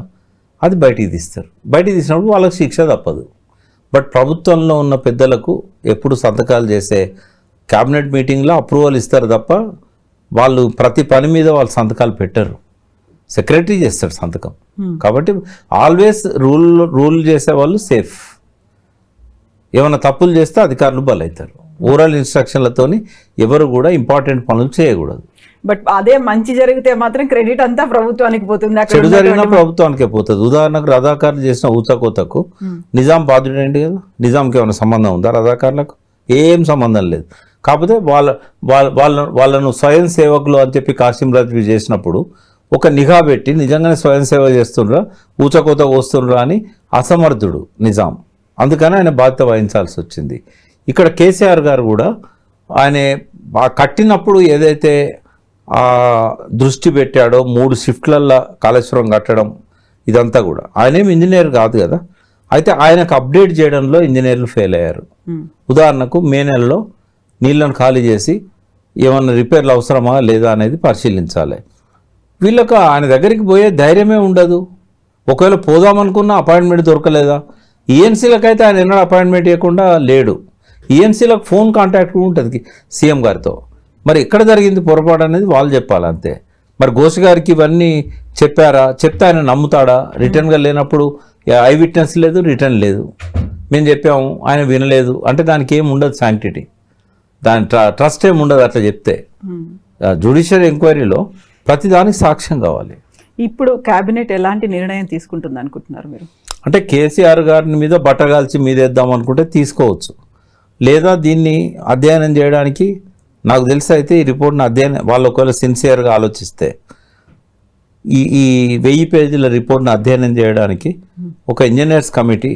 C: అది బయటికి తీస్తారు. బయటికి తీసినప్పుడు వాళ్ళకి శిక్ష తప్పదు. బట్ ప్రభుత్వంలో ఉన్న పెద్దలకు ఎప్పుడు సంతకాలు చేసే క్యాబినెట్ మీటింగ్లో అప్రూవల్ ఇస్తారు తప్ప వాళ్ళు ప్రతి పని మీద వాళ్ళు సంతకాలు పెట్టరు, సెక్రటరీ చేస్తాడు సంతకం. కాబట్టి ఆల్వేస్ రూల్ చేసే వాళ్ళు సేఫ్. ఏమైనా తప్పులు చేస్తే అధికారులు బలవుతారు. ఓవరాల్ ఇన్స్ట్రక్షన్లతోని ఎవరు కూడా ఇంపార్టెంట్ పనులు చేయకూడదు.
B: బట్ అదే మంచి జరిగితే మాత్రం క్రెడిట్ అంతా ప్రభుత్వానికి పోతుంది,
C: చెడు జరిగినా ప్రభుత్వానికే పోతుంది. ఉదాహరణకు రజాకారులు చేసిన ఊచకోతకు నిజాం బాధ్యుడేంటి కదా, నిజాంకి ఏమైనా సంబంధం ఉందా? రజాకారులకు ఏం సంబంధం లేదు. కాకపోతే వాళ్ళను స్వయం సేవకులు అని చెప్పి కాసిం రాజ్వీ చేసినప్పుడు ఒక నిఘా పెట్టి నిజంగానే స్వయం సేవ చేస్తుండ్రా, ఊచకోత వస్తుండ్రా అని అసమర్థుడు నిజాం. అందుకని ఆయన బాధ్యత వహించాల్సి వచ్చింది. ఇక్కడ కేసీఆర్ గారు కూడా ఆయన కట్టినప్పుడు ఏదైతే దృష్టి పెట్టాడో 3 షిఫ్ట్లల్లో కాళేశ్వరం కట్టడం, ఇదంతా కూడా ఆయనేం ఇంజనీర్ కాదు కదా. అయితే ఆయనకు అప్డేట్ చేయడంలో ఇంజనీర్లు ఫెయిల్ అయ్యారు. ఉదాహరణకు మే నెలలో నీళ్ళను ఖాళీ చేసి ఏమన్నా రిపేర్లు అవసరమా లేదా అనేది పరిశీలించాలి. వీళ్ళకు ఆయన దగ్గరికి పోయే ధైర్యమే ఉండదు. ఒకవేళ పోదామనుకున్న అపాయింట్మెంట్ దొరకలేదా? ఈఎన్సీలకైతే ఆయన ఎన్నడూ అపాయింట్మెంట్ ఇవ్వకుండా లేడు. ఈఎన్సీలకు ఫోన్ కాంటాక్ట్ ఉంటుంది సీఎం గారితో. మరి ఎక్కడ జరిగింది పొరపాటు అనేది వాళ్ళు చెప్పాలి అంతే. మరి ఘోష్ గారికి ఇవన్నీ చెప్పారా? చెప్తే ఆయన నమ్ముతాడా? రిటర్న్గా లేనప్పుడు ఐ విట్నెస్ లేదు, రిటర్న్ లేదు, మేము చెప్పాము ఆయన వినలేదు అంటే దానికి ఏమి ఉండదు, శాంక్టిటీ, దాని ట్రస్ట్ ఏమి ఉండదు అట్లా చెప్తే. జ్యుడిషియల్ ఎంక్వైరీలో ప్రతిదానికి సాక్ష్యం కావాలి.
B: ఇప్పుడు కేబినెట్ ఎలాంటి నిర్ణయం తీసుకుంటుంది అనుకుంటున్నారు మీరు?
C: అంటే కేసీఆర్ గారిని మీద బట్టగాల్చి మీదేద్దాం అనుకుంటే తీసుకోవచ్చు, లేదా దీన్ని అధ్యయనం చేయడానికి నాకు తెలిసి అయితే ఈ రిపోర్ట్ని అధ్యయనం వాళ్ళు ఒకవేళ సిన్సియర్గా ఆలోచిస్తే ఈ 1000 పేజీల రిపోర్ట్ని అధ్యయనం చేయడానికి ఒక ఇంజనీర్స్ కమిటీ,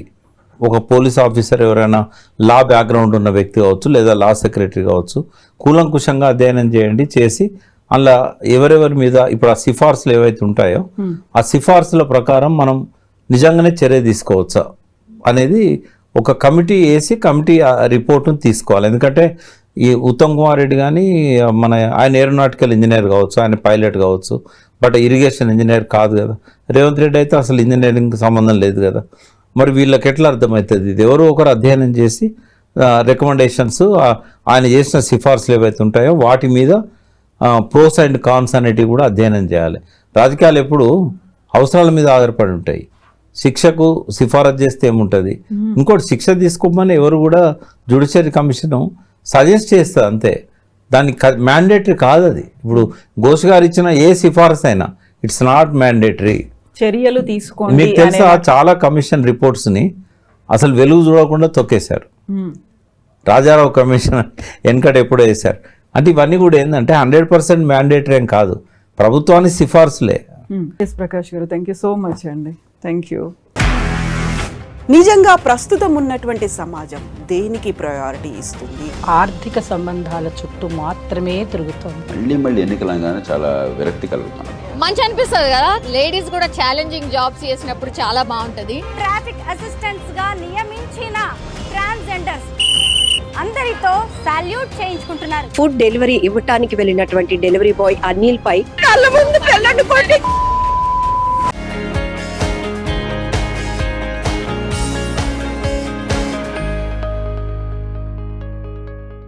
C: ఒక పోలీస్ ఆఫీసర్, ఎవరైనా లా బ్యాక్గ్రౌండ్ ఉన్న వ్యక్తి కావచ్చు, లేదా లా సెక్రటరీ కావచ్చు, కూలంకుషంగా అధ్యయనం చేయండి. చేసి అలా ఎవరెవరి మీద ఇప్పుడు ఆ సిఫార్సులు ఏవైతే ఉంటాయో ఆ సిఫార్సుల ప్రకారం మనం నిజంగానే చర్య తీసుకోవచ్చా అనేది ఒక కమిటీ వేసి కమిటీ రిపోర్ట్ను తీసుకోవాలి. ఎందుకంటే ఈ ఉత్తమ్ కుమార్ రెడ్డి కానీ ఆయన ఏరోనాటికల్ ఇంజనీర్ కావచ్చు, ఆయన పైలట్ కావచ్చు, బట్ ఇరిగేషన్ ఇంజనీర్ కాదు కదా. రేవంత్ రెడ్డి అయితే అసలు ఇంజనీరింగ్కి సంబంధం లేదు కదా. మరి వీళ్ళకి ఎట్లా అర్థమవుతుంది? ఇది ఎవరో ఒకరు అధ్యయనం చేసి రికమెండేషన్స్, ఆయన చేసిన సిఫార్సులు ఏవైతే ఉంటాయో వాటి మీద ప్రోస్ అండ్ కాన్స్ అనేటివి కూడా అధ్యయనం చేయాలి. రాజకీయాలు ఎప్పుడు అవసరాల మీద ఆధారపడి ఉంటాయి. శిక్షకు సిఫారసు చేస్తే ఏముంటుంది? ఇంకోటి శిక్ష తీసుకోమని ఎవరు కూడా జ్యుడిషియరీ కమిషన్ సజెస్ట్ చేస్తుంది అంతే, దానికి మ్యాండేటరీ కాదు అది. ఇప్పుడు ఘోష్ గారు ఇచ్చిన ఏ సిఫారసు అయినా ఇట్స్ నాట్ మ్యాండేటరీ.
B: చర్యలు తీసుకోండి.
C: మీకు తెలుసా చాలా కమిషన్ రిపోర్ట్స్ని అసలు వెలుగు చూడకుండా తొక్కేశారు. రాజారావు కమిషన్ వెనకట ఎప్పుడో వేశారు. అంటే ఇవన్నీ కూడా ఏంటంటే 100% మ్యాండేటరీ ఏం కాదు, ప్రభుత్వానికి సిఫార్సులే.
B: ప్రకాష్ గారు, థ్యాంక్ యూ సో మచ్ అండి. Thank you. నిజంగా ప్రస్తుతం ఉన్నటువంటి సమాజం దేనికి ప్రయారిటీ ఇస్తుంది?
D: ఆర్థిక సంబంధాల చుట్టూ మాత్రమే తిరుగుతోంది.
E: మళ్ళీ ఎన్నికలంగానే చాలా విరక్తి కలుగుతాను.
F: మంచి అనిపిస్తుంది కదా, లేడీస్ కూడా ఛాలెంజింగ్ జాబ్స్ చేసినప్పుడు చాలా బాగుంటది.
G: ట్రాఫిక్ అసిస్టెంట్స్ గా నియమించిన ట్రాన్స్జెండర్స్ అందరితో సాల్యూట్ చేయించుకుంటున్నారు.
H: ఫుడ్ డెలివరీ ఇవ్వటానికి వెళ్ళినటువంటి డెలివరీ బాయ్ అనిల్ పై
G: కళ్ళ ముందు